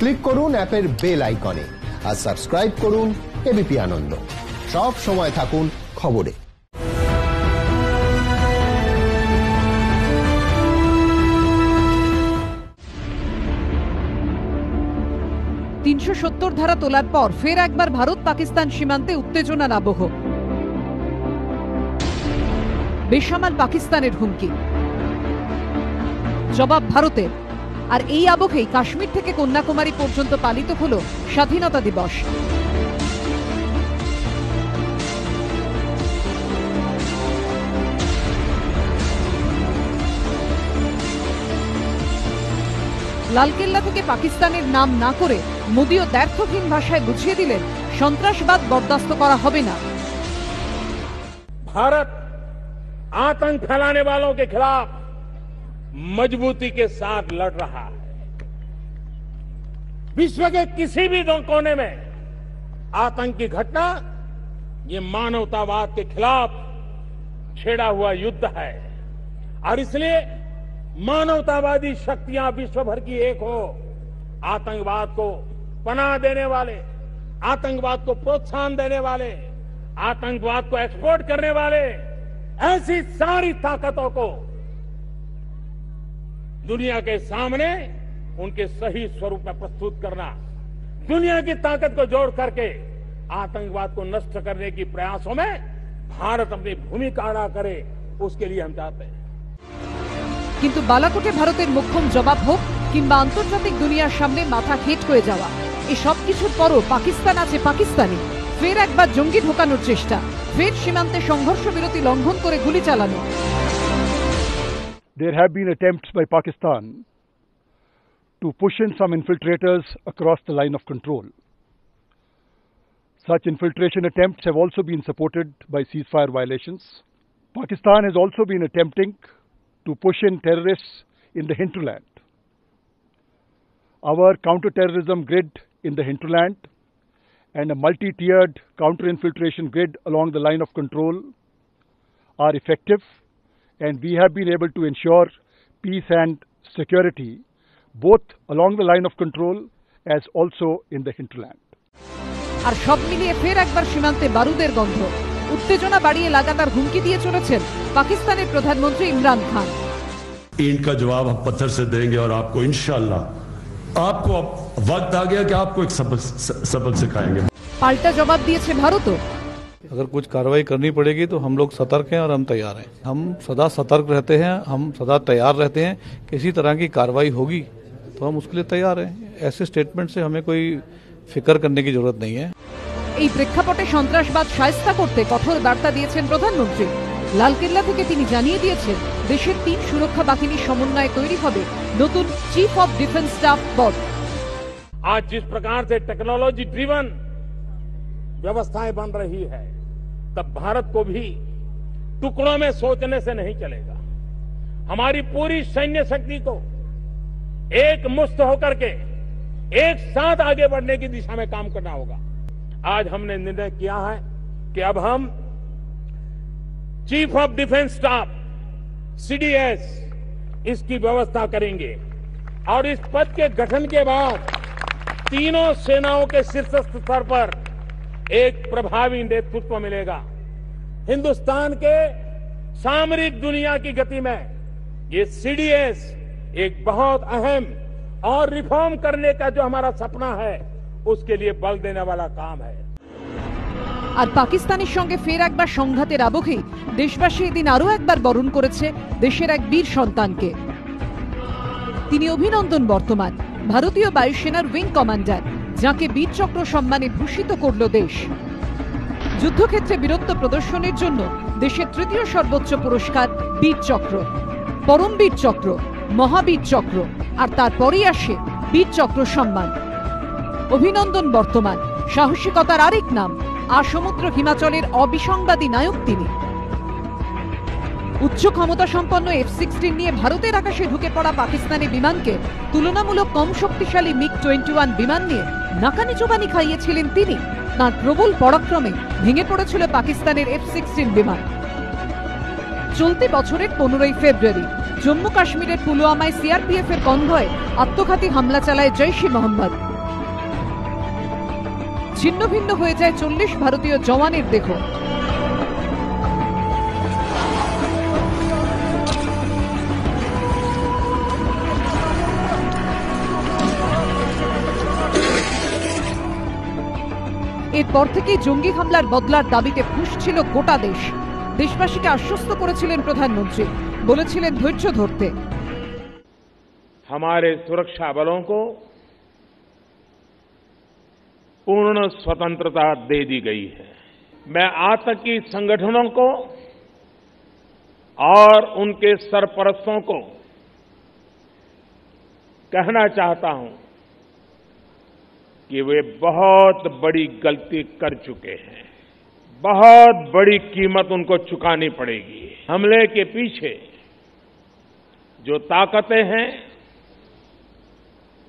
Click করুন অ্যাপের bell আইকনে আর সাবস্ক্রাইব করুন এবিপি আনন্দ। সব সময় থাকুন খবরে। 370 ধারা তোলার পর ফের একবার ভারত পাকিস্তান সীমান্তে উত্তেজনার আবহ। বেসামাল পাকিস্তানের হুমকি, জবাব ভারতের। আর এই আবহেই কাশ্মীর থেকে কন্যাকুমারী পর্যন্ত পালিত হল স্বাধীনতা দিবস। লালকেল্লা থেকে পাকিস্তানের নাম না করে মোদিও দ্ব্যর্থহীন ভাষায় বুঝিয়ে দিলেন সন্ত্রাসবাদ বরদাস্ত করা হবে না। भारत आतंक फैलाने वालों के खिलाफ मजबूती के साथ लड़ रहा है। विश्व के किसी भी कोने में आतंक की घटना ये मानवतावाद के खिलाफ छेड़ा हुआ युद्ध है और इसलिए मानवतावादी शक्तियां विश्व भर की एक हो। आतंकवाद को पनाह देने वाले, आतंकवाद को प्रोत्साहन देने वाले, आतंकवाद को एक्सपोर्ट करने वाले ऐसी सारी ताकतों को दुनिया के सामने उनके सही स्वरूप में प्रस्तुत करना, दुनिया की ताकत को जोड़ करके आतंकवाद को नष्ट करने की प्रयासों में भारत अपनी भूमिका अदा करे, उसके लिए हम चाहते हैं। কিন্তু বালাকোটে ভারতের মোক্ষম জবাব হোক কিংবা আন্তর্জাতিক দুনিয়ার সামনে মাথা হেট হয়ে যাওয়া, এই সব কিছুর পরও পাকিস্তান আছে পাকিস্তানি। ফের একবার জঙ্গি ঢোকানোর চেষ্টা, ফের সীমান্তে সংঘর্ষ বিরতি লঙ্ঘন করে গুলি চালানো। There have been attempts by Pakistan to push in some infiltrators across the line of control. Such infiltration attempts have also been supported by ceasefire violations. Pakistan has also been attempting to push in terrorists in the hinterland. Our counter-terrorism grid in the hinterland and a multi-tiered counter-infiltration grid along the line of control are effective, and we have been able to ensure peace and security both along the line of control as also in the hinterland. আর সব মিলিয়ে ফের একবার সীমান্তে বারুদের গন্ধ, উত্তেজনা বাড়িয়ে লাগাতার হুমকি দিয়ে চলেছেন পাকিস্তানের প্রধানমন্ত্রী ইমরান খান। ईंट का जवाब हम पत्थर से देंगे और आपको इंशाअल्लाह, आपको अब वक्त आ गया कि आपको एक सबक सिखाएंगे। पाल्टा जवाब दिए भारतও। अगर कुछ कार्रवाई करनी पड़ेगी तो हम लोग सतर्क हैं और हम तैयार हैं। हम सदा सतर्क रहते हैं, हम सदा तैयार रहते हैं। किसी तरह की कार्रवाई होगी तो हम उसके लिए तैयार हैं। ऐसे स्टेटमेंट से हमें कोई फिक्र करने की जरूरत नहीं है। এই প্রেক্ষাপটে সন্ত্রাসবাদ শায়েস্তা করতে কঠোর বার্তা দিয়েছেন প্রধানমন্ত্রী। লালকেল্লা থেকে তিনি জানিয়ে দিয়েছেন দেশের 3 সুরক্ষা বাহিনীর সমন্বয়ে তৈরি হবে নতুন chief of defence staff board. आज जिस प्रकार से टेक्नोलॉजी ड्रिवन व्यवस्थाएं बन रही है, तब भारत को भी टुकड़ों में सोचने से नहीं चलेगा। हमारी पूरी सैन्य शक्ति को एक मुश्त होकर के एक साथ आगे बढ़ने की दिशा में काम करना होगा। आज हमने निर्णय किया है कि अब हम chief of defence staff CDS इसकी व्यवस्था करेंगे और इस पद के गठन के बाद तीनों सेनाओं के शीर्ष स्तर पर एक प्रभावी नेतृत्व मिलेगा। हिंदुस्तान के सामरिक दुनिया की गति में ये सीडीएस एक बहुत अहम और रिफॉर्म करने का जो हमारा सपना है उसके लिए बल देने वाला काम है। আর পাকিস্তানের সঙ্গে ফের একবার সংঘাতের আবহেই দেশবাসী এদিন আরো একবার বরণ করেছে দেশের এক বীর সন্তানকে। তিনি অভিনন্দন বর্তমান, ভারতীয় বায়ুসেনার উইং কমান্ডার, যাকে বীরচক্র সম্মানে ভূষিত করল দেশ। যুদ্ধক্ষেত্রে বীরত্ব প্রদর্শনের জন্য দেশের 3য় সর্বোচ্চ পুরস্কার বীরচক্র, পরমবীর চক্র, মহাবীর চক্র, আর তারপরেই আসে বীরচক্র সম্মান। অভিনন্দন বর্তমান সাহসিকতার আরেক নাম। আসমুদ্র হিমাচলের অবিসংবাদী নায়ক তিনি। উচ্চ ক্ষমতা সম্পন্ন F-16 নিয়ে ভারতের আকাশে ঢুকে পড়া পাকিস্তানি বিমানকে তুলনামূলক কম শক্তিশালী MiG-21 বিমান নিয়ে নাকানি চোবানি খাইয়েছিলেন তিনি। তাঁর প্রবল পরাক্রমে ভেঙে পড়েছিল পাকিস্তানের F-16 বিমান। চলতি বছরের 15ই ফেব্রুয়ারি জম্মু কাশ্মীরের পুলওয়ামায় সিআরপিএফ এর কনভয়ে আত্মঘাতী হামলা চালায় জৈশ-ই-মোহাম্মদ। ছিন্ন ভিন্ন হয়ে যায় 40 ভারতীয় জওয়ানের দেহ। এরপর থেকেই জঙ্গি হামলার বদলার দাবিতে ফুঁসছিল গোটা দেশ। দেশবাসীকে আশ্বস্ত করেছিলেন প্রধানমন্ত্রী, বলেছিলেন ধৈর্য ধরতে। हमारे सुरक्षा बलों को पूर्ण स्वतंत्रता दे दी गई है। मैं आतंकी संगठनों को और उनके सरपरस्तों को कहना चाहता हूं कि वे बहुत बड़ी गलती कर चुके हैं। बहुत बड़ी कीमत उनको चुकानी पड़ेगी। हमले के पीछे जो ताकतें हैं,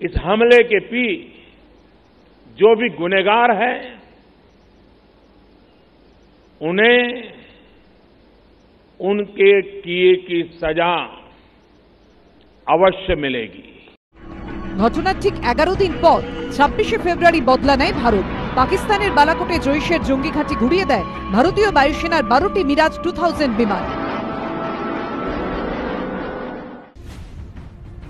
इस हमले के जो भी गुनहगार है, उन्हें उनके किए की सजा अवश्य मिलेगी। ঘটনার ঠিক 11 দিন পর 26শে ফেব্রুয়ারি বদলা নেয় ভারত। পাকিস্তানের বালাকোটে জৈশের জঙ্গি ঘাঁটি ঘুরিয়ে দেয় ভারতীয় বায়ুসেনার 12টি মিরাজ 2000 বিমান।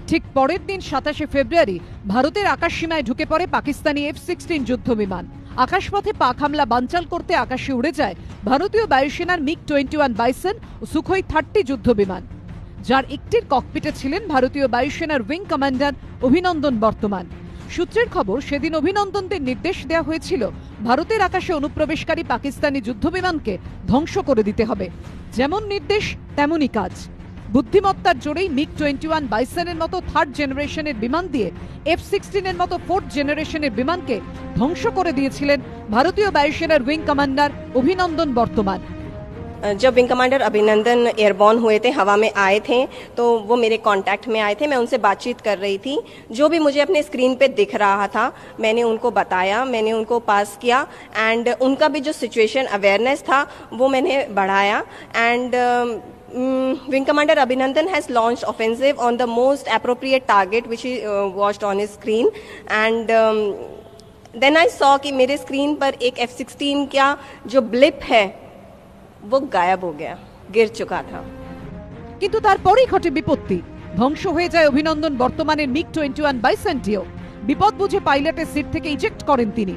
ঠিক পরের দিন 27শে ফেব্রুয়ারি ভারতের আকাশসীমায় ঢুকে পড়ে পাকিস্তানি F-16 যুদ্ধ বিমান। আকাশপথে পাক হামলা বানচাল করতে আকাশে উড়ে যায় ভারতীয় বায়ুসেনার MiG-21 বাইসন ও সুখোই 30 যুদ্ধ বিমান, যার একটির ককপিটে ছিলেন ভারতীয় বায়ুসেনার উইং কমান্ডার অভিনন্দন বর্তমান। সূত্রের খবর, সেদিন অভিনন্দনদের নির্দেশ দেওয়া হয়েছিল ভারতের আকাশে অনুপ্রবেশকারী পাকিস্তানি যুদ্ধবিমানকে ধ্বংস করে দিতে হবে। যেমন নির্দেশ তেমনই কাজ। বুদ্ধিমত্তার জোরেই MiG-21 বাইসনের মতো 3rd জেনারেশনের বিমান দিয়ে F-16 এর মতো 4th জেনারেশনের বিমানকে ধ্বংস করে দিয়েছিলেন ভারতীয় বায়ুসেনার উইং কমান্ডার অভিনন্দন বর্তমান। जब विंग कमांडर अभिनंदन एयरबॉर्न हुए थे, हवा में आए थे, तो वो मेरे कांटेक्ट में आए थे। मैं उनसे बातचीत कर रही थी। जो भी मुझे अपने स्क्रीन पे दिख रहा था मैंने उनको बताया, मैंने उनको पास किया एंड उनका भी जो सिचुएशन अवेयरनेस था वो मैंने बढ़ाया। And Wing Commander Abhinandan has launched offensive on the most appropriate target which he watched on his screen and then I saw कि मेरे स्क्रीन पर एक F-16 का जो ब्लिप है वो गायब हो गया, गिर चुका था। কিন্তু তারপরেই ঘটে বিপত্তি। ধ্বংস হয়ে যায় অভিনন্দন বর্তমানের MiG-21 বাইসনটিও। বিপদ বুঝে পাইলটের সিট থেকে ইজেক্ট করেন তিনি।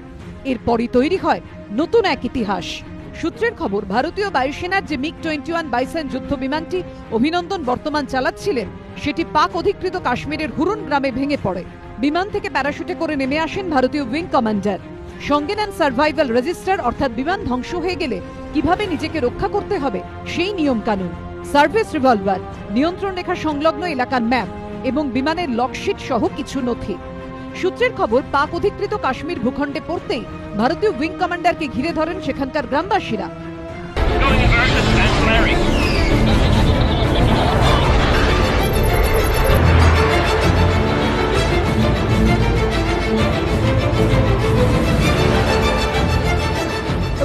এরপরই তৈরি হয় নতুন এক ইতিহাস। সূত্রের খবর, ভারতীয় বায়ুসেনার যে MiG-21 বাইসন যুদ্ধ বিমানটি অভিনন্দন বর্তমান চালাচ্ছিলেন সেটি পাক অধিকৃত কাশ্মীরের হুরুন গ্রামে ভেঙে পড়ে। বিমান থেকে প্যারাশুটে করে নেমে আসেন ভারতীয় উইং কমান্ডার। সঙ্গে নেন সার্ভাইভাল রেজিস্টার, অর্থাৎ বিমান ধ্বংস হয়ে গেলে কিভাবে নিজেকে রক্ষা করতে হবে সেই নিয়ম কানুন, সার্ভিস রিভলভার, নিয়ন্ত্রণ রেখা সংলগ্ন এলাকার ম্যাপ এবং বিমানের লকশিট সহ কিছু নথি। সূত্রের খবর, পাক অধিকৃত কাশ্মীর ভূখণ্ডে পড়তেই ভারতীয় উইং কমান্ডারকে ঘিরে ধরেন সেখানকার গ্রামবাসীরা।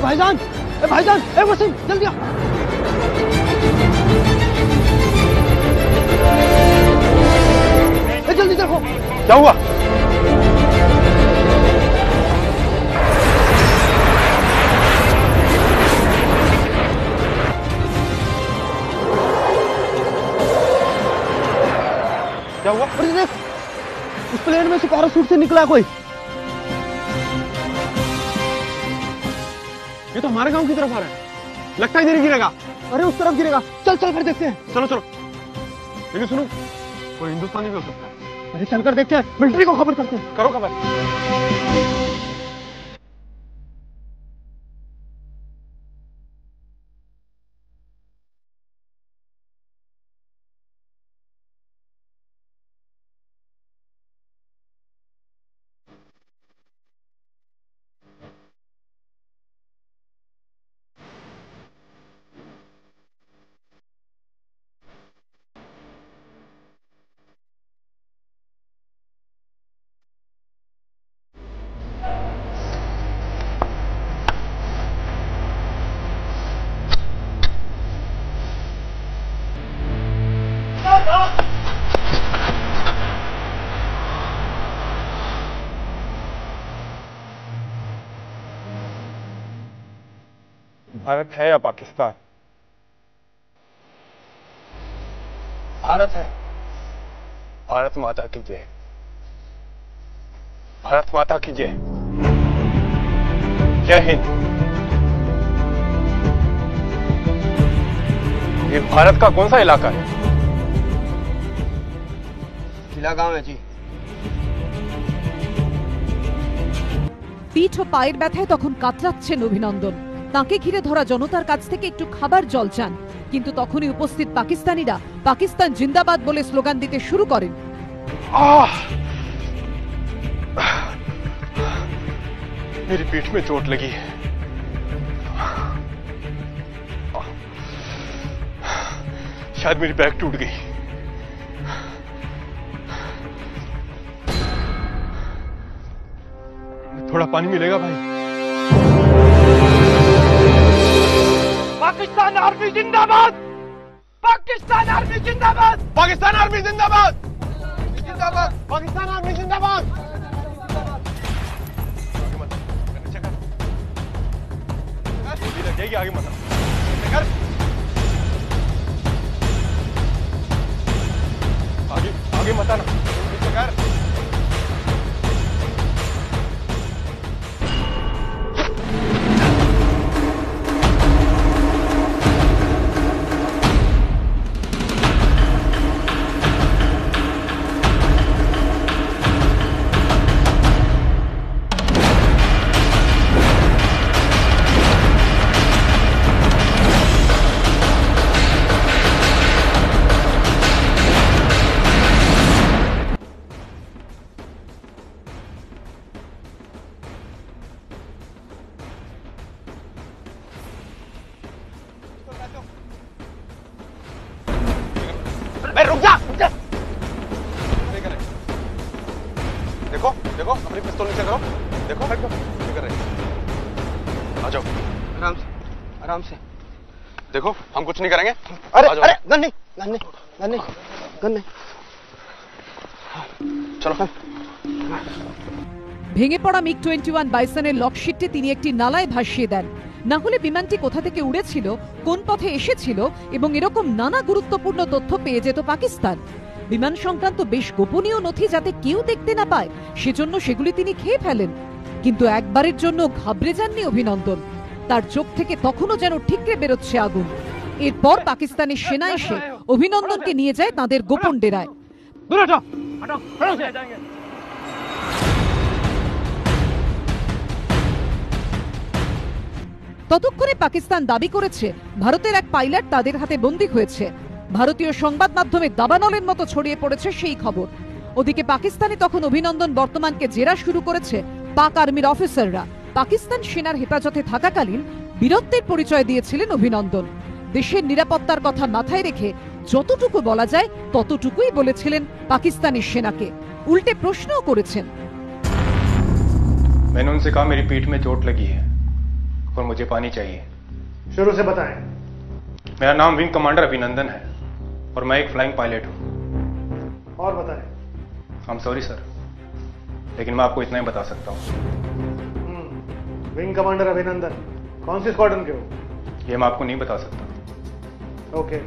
भाईजान, भाईजान, वसीम, जल्दी आओ। जल्दी देखो, क्या हुआ? क्या हुआ? अरे देख, उस प्लेन में से पैराशूट से निकला कोई। ये तो हमारे गांव की तरफ आ रहा है, लगता है इधर ही गिरेगा। अरे उस तरफ गिरेगा, चल चल कर देखते हैं। चलो चलो, लेकिन सुनो, कोई हिंदुस्तानी भी हो सकता है। अरे चलकर देखते हैं, मिलिट्री को खबर करते हैं। करो खबर। भारत है या पाकिस्तान? भारत है। भारत माता की जय। भारत माता की जय। जय हिंद। ये भारत का कौन सा इलाका है? किला गांव है जी। পিঠ ও পায়ের ব্যথায় তখন কাতরাচ্ছেন অভিনন্দন। তাকে ঘিরে ধরা জনতার কাছ থেকে একটু খাবার জল চান, কিন্তু তখনই উপস্থিত পাকিস্তানিরা পাকিস্তান জিন্দাবাদ বলে স্লোগান দিতে শুরু করেন। मेरी पीठ में चोट लगी है। शायद मेरी बैक टूट गई। थोड़ा पानी मिलेगा भाई? पाकिस्तान आर्मी जिंदाबाद! पाकिस्तान आर्मी जिंदाबाद! पाकिस्तान आर्मी जिंदाबाद! जिंदाबाद! पाकिस्तान आर्मी जिंदाबाद! लग जाएगी आगे मत आगे आगे मत आना। रुक जा देखो देखो अपनी पिस्तौल नीचे करो। देखो कर रहे आ जाओ आराम से देखो हम कुछ नहीं करेंगे। अरे अरे गन नहीं चलो ভেঙে পড়া মিগ-21 বাইসনের লকশিটটি তিনি একটি নালায় ভাসিয়ে দেন। না হলে বিমানটি কোথা থেকে উড়েছিল, কোন পথে এসেছিল এবং এরকম নানা গুরুত্বপূর্ণ তথ্য পেয়ে যেত পাকিস্তান। বিমান সংক্রান্ত বেশ গোপনীয় নথি যাতে কেউ দেখতে না পায়, সেজন্য সেগুলি তিনি খেয়ে ফেলেন। কিন্তু একবারের জন্য ঘাবড়ে যাননি অভিনন্দন। তার চোখ থেকে তখনও যেন ঠিকরে বেরোচ্ছে আগুন। এরপর পাকিস্তানি সেনা এসে অভিনন্দনকে নিয়ে যায় তাদের গোপন ডেরায়। ততক্ষণে পাকিস্তান দাবি করেছে ভারতের এক পাইলট তাদের হাতে বন্দী হয়েছে। ভারতীয় সংবাদ মাধ্যমে দাবানলের মতো ছড়িয়ে পড়েছে সেই খবর। ওদিকে পাকিস্তানে তখন অভিনন্দন বর্তমানকে জেরা শুরু করেছে পাক আর্মির অফিসাররা। পাকিস্তান সেনার হেফাজতে থাকাকালীন বীরত্বের পরিচয় দিয়েছিলেন অভিনন্দন। দেশের নিরাপত্তার কথা মাথায় রেখে যতটুকু বলা যায় ততটুকুই বলেছিলেন পাকিস্তানি সেনাকে। উল্টে প্রশ্নও করেছেন। मैंने उनसे कहा मेरी पीठ में चोट लगी है और मुझे पानी चाहिए। शुरू से बताएं। मेरा नाम विंग कमांडर अभिनंदन है और मैं एक फ्लाइंग पायलट हूँ। और बताएं। I'm sorry सर, लेकिन मैं आपको इतना ही बता सकता हूँ। विंग कमांडर अभिनंदन कौन सी स्क्वाड्रन के हो? ये मैं आपको नहीं बता सकता। ओके।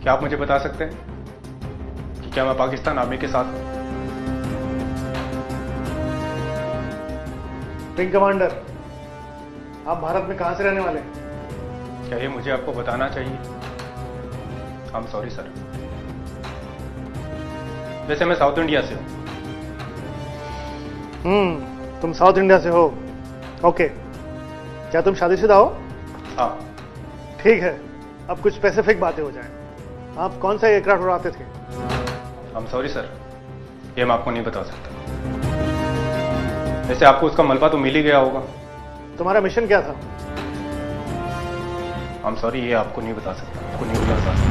क्या आप मुझे बता सकते हैं कि क्या मैं पाकिस्तान आर्मी के साथ हूँ? विंग कमांडर, आप भारत में कहां से रहने वाले हैं? क्या ये मुझे आपको बताना चाहिए? I'm sorry sir. वैसे मैं साउथ इंडिया से हूँ। तुम साउथ इंडिया से हो? ओके। क्या तुम शादीशुदा हो? हाँ। ठीक है, अब कुछ स्पेसिफिक बातें हो जाएं। आप कौन सा एयरक्राफ्ट उड़ाते थे? I'm sorry सर, ये मैं आपको नहीं बता सकता। वैसे आपको उसका मलबा तो मिल ही गया होगा। तुम्हारा मिशन क्या था? I'm sorry, ये आपको नहीं बता सकता। आपको नहीं बता सकता।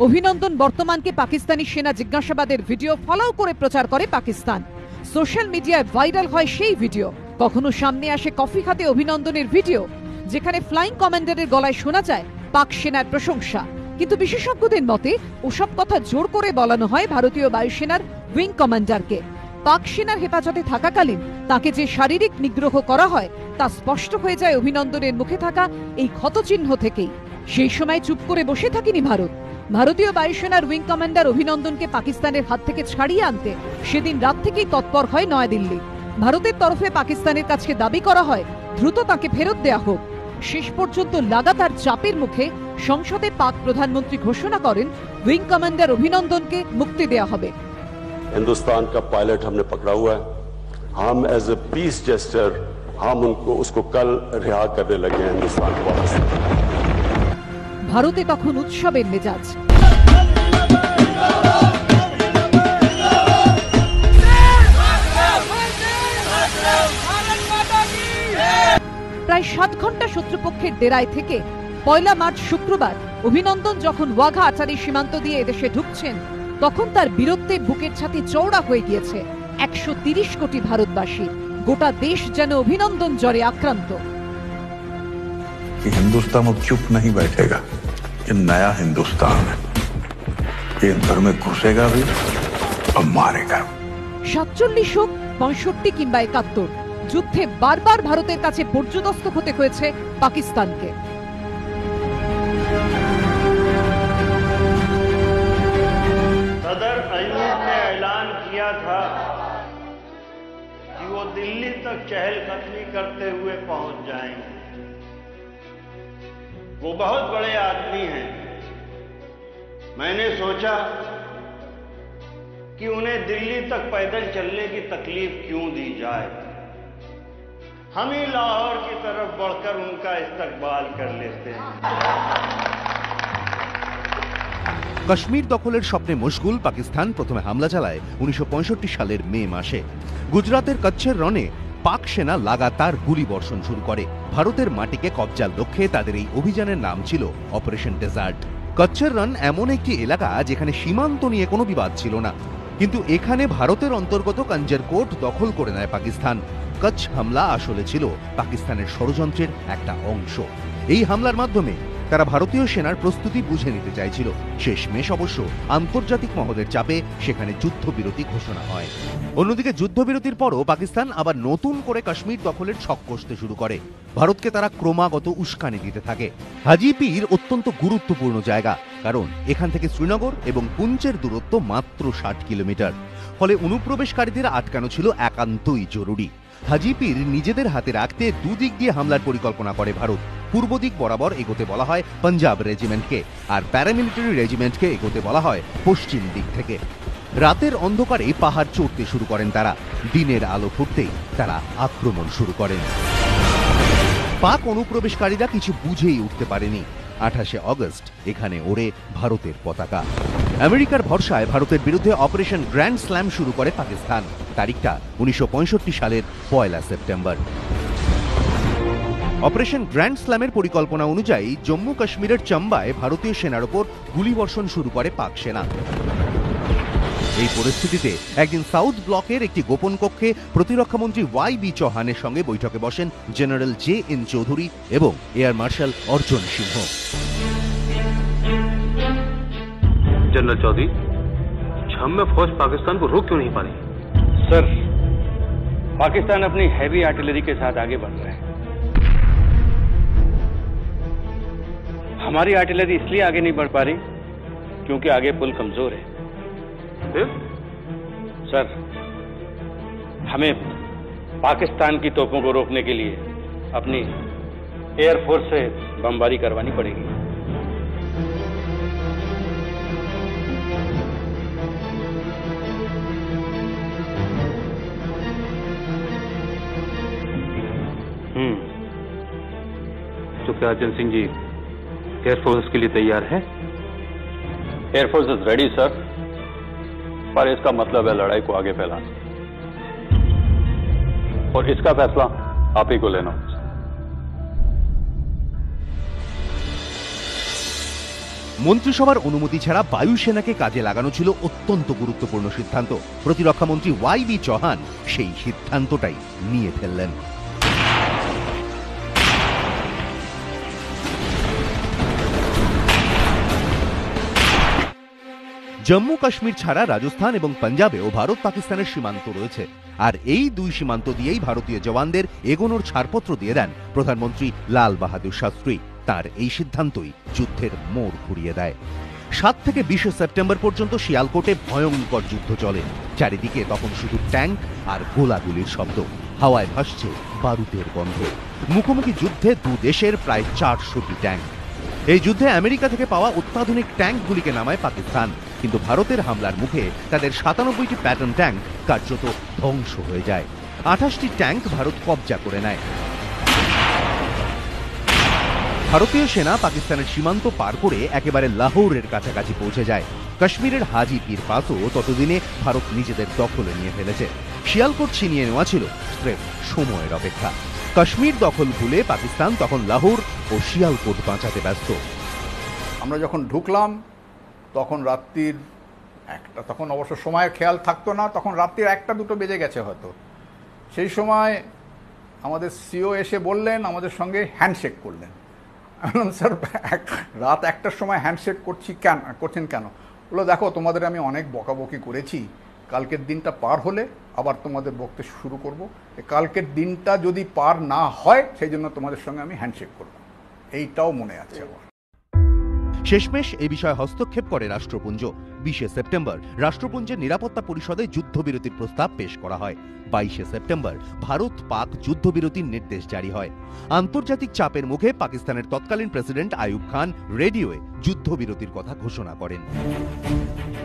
অভিনন্দন বর্তমানকে পাকিস্তানি সেনা জিজ্ঞাসাবাদের ভিডিও ফলো করে প্রচার করে পাকিস্তান। সোশ্যাল মিডিয়ায় ভাইরাল হয় সেই ভিডিও। কখনো সামনে আসে কফি খাতে অভিনন্দনের ভিডিও, যেখানে ফ্লাইং কমান্ডারের গলায় শোনা যায় পাক সেনার প্রশংসা। কিন্তু বিশেষজ্ঞদের মতে ওসব কথা জোর করে বলানো হয় ভারতীয় বায়ুসেনার উইং কমান্ডারকে। পাক সেনার হেফাজতে থাকাকালীন তাকে যে শারীরিক নিগ্রহ করা হয় তা স্পষ্ট হয়ে যায় অভিনন্দনের মুখে থাকা এই ক্ষতচিহ্ন থেকেই। সেই সময় চুপ করে বসে থাকেনি ভারত। ভারতীয় বায়ুসেনার উইং কমান্ডার অভিনন্দনকে পাকিস্তানের হাত থেকে ছাড়িয়ে আনতে সেদিন রাত থেকেই তৎপর হয় নয়াদিল্লি। ভারতের তরফে পাকিস্তানের কাছে দাবি করা হয় দ্রুত তাকে ফেরত দেয়া হোক। শেষ পর্যন্ত লাগাতার চাপের মুখে সংসদে পাক প্রধানমন্ত্রী ঘোষণা করেন উইং কমান্ডার অভিনন্দনকে মুক্তি দেয়া হবে। हिंदुस्तान का पायलट हमने पकड़ा हुआ है, हम एज ए पीस जेस्टर हम उसको कल रिहा करने लगे हैं हिंदुस्तान को। ভারতে তখন উৎসবের মেজাজ। প্রায় 7 ঘন্টা শত্রুপক্ষের ডেরায় থেকে 1 মার্চ শুক্রবার অভিনন্দন যখন ওয়াঘা আচারি সীমান্ত দিয়ে এদেশে ঢুকছেন, তখন তার বীরত্বে বুকের ছাতি চওড়া হয়ে গিয়েছে 130 কোটি ভারতবাসী। গোটা দেশ যেন অভিনন্দন জ্বরে আক্রান্ত। हिंदुस्तान अब चुप नहीं बैठेगा। ये नया हिंदुस्तान है, ये अंदर में घुसेगा भी और मारेगा। 47 হোক 65 কিংবা 71, যুদ্ধে বারবার ভারতের কাছে পর্যুদস্ত হতে হয়েছে পাকিস্তানকে। सदर अयूब ने ऐलान किया था कि वो दिल्ली तक चहलकदमी करते हुए पहुंच जाएंगे। वो बहुत बड़े आदमी हैं। मैंने सोचा कि उन्हें दिल्ली तक पैदल चलने की तकलीफ क्यों दी जाए, हम ही लाहौर की तरफ बढ़कर उनका इस्तकबाल कर लेते हैं। কাশ্মীর দখলের স্বপ্নে মশগুল পাকিস্তান প্রথমে হামলা চালায় 1965 সালের মে মাসে। গুজরাতের কচ্ছের রণে পাক সেনা লাগাতার গুলি বর্ষণ শুরু করে। ভারতের মাটিকে কবজার লক্ষ্যে তাদের এই অভিযানের নাম ছিল অপারেশন ডেজার্ট। কচ্ছের রণ এমন একটি এলাকা যেখানে সীমান্ত নিয়ে কোনো বিবাদ ছিল না, কিন্তু এখানে ভারতের অন্তর্গত কঞ্জর কোট দখল করে নেয় পাকিস্তান। কচ্ছ হামলা আসলে ছিল পাকিস্তানের ষড়যন্ত্রের একটা অংশ। এই হামলার মাধ্যমে তারা ভারতীয় সেনার প্রস্তুতি বুঝে নিতে চাইছিল। শেষমেশ অবশ্য আন্তর্জাতিক মহলের চাপে সেখানে যুদ্ধবিরতি ঘোষণা হয়। অন্যদিকে যুদ্ধবিরতির পরও পাকিস্তান আবার নতুন করে কাশ্মীর দখলের ছক কষতে শুরু করে। ভারতকে তারা ক্রমাগত উস্কানি দিতে থাকে। হাজিপির অত্যন্ত গুরুত্বপূর্ণ জায়গা, কারণ এখান থেকে শ্রীনগর এবং পুঞ্চের দূরত্ব মাত্র 60 কিলোমিটার। ফলে অনুপ্রবেশকারীদের আটকানো ছিল একান্তই জরুরি। হাজিপির নিজেদের হাতে রাখতে দুদিক দিয়ে হামলার পরিকল্পনা করে ভারত। পূর্ব দিক বরাবর এগোতে বলা হয় পাঞ্জাব রেজিমেন্টকে, আর প্যারামিলিটারি রেজিমেন্টকে এগোতে বলা হয় পশ্চিম দিক থেকে। রাতের অন্ধকারে পাহাড় চড়তে শুরু করেন তারা। দিনের আলো ফুটতেই তারা আক্রমণ শুরু করেন। পাক অনুপ্রবেশকারীরা কিছু বুঝেই উঠতে পারেনি। 28 আগস্ট এখানে ওড়ে ভারতের পতাকা। আমেরিকার ভরসায় ভারতের বিরুদ্ধে অপারেশন গ্র্যান্ড স্ল্যাম শুরু করে পাকিস্তান। তারিখটা 1965 সালের 1 সেপ্টেম্বর। অপারেশন গ্র্যান্ড স্ল্যামের পরিকল্পনা অনুযায়ী জম্মু কাশ্মীরের চম্বায় ভারতীয় সেনার ওপর গুলিবর্ষণ শুরু করে পাক সেনা। এই পরিস্থিতিতে একদিন সাউথ ব্লকের একটি গোপন কক্ষে প্রতিরক্ষামন্ত্রী YB চৌহানের সঙ্গে বৈঠকে বসেন জেনারেল JN চৌধুরী এবং এয়ার মার্শাল অর্জুন সিংহ। जनरल चौधरी, छम में फौज पाकिस्तान को रोक क्यों नहीं पा रही? सर, पाकिस्तान अपनी हैवी आर्टिलरी के साथ आगे बढ़ रहा है। हमारी आर्टिलरी इसलिए आगे नहीं बढ़ पा रही क्योंकि आगे पुल कमजोर है। सर, हमें पाकिस्तान की तोपों को रोकने के लिए अपनी एयरफोर्स से बमबारी करवानी पड़ेगी। तो क्या अर्जन सिंह जी एयरफोर्स के लिए तैयार है? एयरफोर्स इज रेडी सर, पर इसका मतलब है लड़ाई को आगे फैलाना, और इसका फैसला आप ही को लेना। মন্ত্রিসভার অনুমতি ছাড়া বায়ুসেনাকে কাজে লাগানো ছিল অত্যন্ত গুরুত্বপূর্ণ সিদ্ধান্ত। প্রতিরক্ষামন্ত্রী YB চৌহান সেই সিদ্ধান্তটাই নিয়ে ফেললেন। জম্মু কাশ্মীর ছাড়া রাজস্থান এবং পাঞ্জাবেও ভারত পাকিস্তানের সীমান্ত রয়েছে, আর এই দুই সীমান্ত দিয়েই ভারতীয় জওয়ানদের এগোনোর ছাড়পত্র দিয়ে দেন প্রধানমন্ত্রী লাল বাহাদুর শাস্ত্রী। তার এই সিদ্ধান্তই যুদ্ধের মোড় ঘুরিয়ে দেয়। 7 থেকে 20 সেপ্টেম্বর পর্যন্ত শিয়ালকোটে ভয়ঙ্কর যুদ্ধ চলে। চারিদিকে তখন শুধু ট্যাঙ্ক আর গোলাগুলির শব্দ, হাওয়ায় ভাসছে বারুদের গন্ধ। মুখোমুখি যুদ্ধে দু দেশের প্রায় 400টি ট্যাঙ্ক। এই যুদ্ধে আমেরিকা থেকে পাওয়া অত্যাধুনিক ট্যাঙ্কগুলিকে নামায় পাকিস্তান, কিন্তু ভারতের হামলার মুখে তাদের 97টি প্যাটার্ন ট্যাঙ্ক কার্যত ধ্বংস হয়ে যায়। 28টি ট্যাঙ্ক ভারত কবজা করে নেয়। ভারতীয় সেনা পাকিস্তানের সীমান্ত পার করে একেবারে লাহোরের কাছাকাছি পৌঁছে যায়। কাশ্মীরের হাজি পীর পাসও ততদিনে ভারত নিজেদের দখলে নিয়ে ফেলেছে। শিয়ালকোট ছিনিয়ে নেওয়া ছিল স্রেফ সময়ের অপেক্ষা। কাশ্মীর দখল ভুলে পাকিস্তান তখন লাহোর ও শিয়ালকোট বাঁচাতে ব্যস্ত। আমরা যখন ঢুকলাম তখন রাত্রির 1টা, তখন অবশ্য সময়ের খেয়াল থাকতো না, তখন রাত্রির 1টা-2টো বেজে গেছে হয়তো। সেই সময় আমাদের সিও এসে বললেন, আমাদের সঙ্গে হ্যান্ডশেক করলেন। স্যার রাত 1টার সময় হ্যান্ডশেক করছেন কেন? বললো, দেখো তোমাদের আমি অনেক বকাবকি করেছি, কালকের দিনটা পার হলে আবার তোমাদের বকতে শুরু করব। কালকের দিনটা যদি পার না হয় সেই জন্য তোমাদের সঙ্গে আমি হ্যান্ডশেক করব, এইটাও মনে আছে আমার। শেষমেশ এই বিষয়ে হস্তক্ষেপ করে রাষ্ট্রপুঞ্জ। 20 সেপ্টেম্বর রাষ্ট্রপুঞ্জের নিরাপত্তা পরিষদে যুদ্ধবিরতির প্রস্তাব পেশ করা হয়। 22 সেপ্টেম্বর ভারত পাক যুদ্ধবিরতির নির্দেশ জারি হয়। আন্তর্জাতিক চাপের মুখে পাকিস্তানের তৎকালীন প্রেসিডেন্ট আইয়ুব খান রেডিওয়ে যুদ্ধবিরতির কথা ঘোষণা করেন।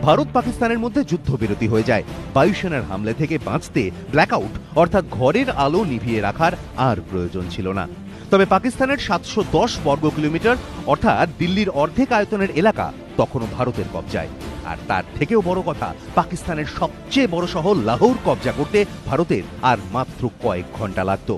ভারত পাকিস্তানের মধ্যে যুদ্ধবিরতি হয়ে যায়। বায়ুসেনার হামলে থেকে বাঁচতে ব্ল্যাকআউট অর্থাৎ ঘরের আলো নিভিয়ে রাখার আর প্রয়োজন ছিল না। তবে পাকিস্তানের 710 বর্গ কিলোমিটার অর্থাৎ দিল্লির অর্ধেক আয়তনের এলাকা তখনও ভারতের কবজায়। আর তার থেকেও বড় কথা, পাকিস্তানের সবচেয়ে বড় শহর লাহোর কবজা করতে ভারতের আর মাত্র কয়েক ঘন্টা লাগত।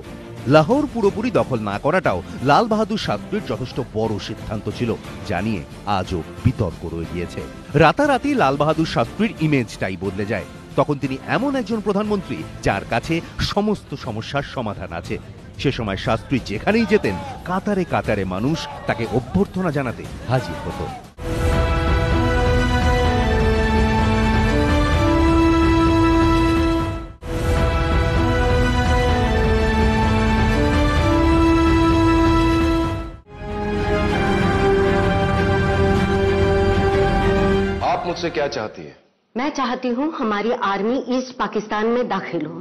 লাহোর পুরোপুরি দখল না করাটাও লাল বাহাদুর শাস্ত্রীর যথেষ্ট বড় সিদ্ধান্ত ছিল, যা নিয়ে আজও বিতর্ক রয়ে গিয়েছে। রাতারাতি লাল বাহাদুর শাস্ত্রীর ইমেজটাই বদলে যায়। তখন তিনি এমন একজন প্রধানমন্ত্রী যার কাছে সমস্ত সমস্যার সমাধান আছে। সে সময় শাস্ত্রী যেখানেই যেতেন কাতারে কাতারে মানুষ তাকে অভ্যর্থনা জানাতে হাজির হতো। आप मुझसे क्या चाहती है? मैं चाहती हूँ हमारी आर्मी ईस्ट पाकिस्तान में दाखिल हो।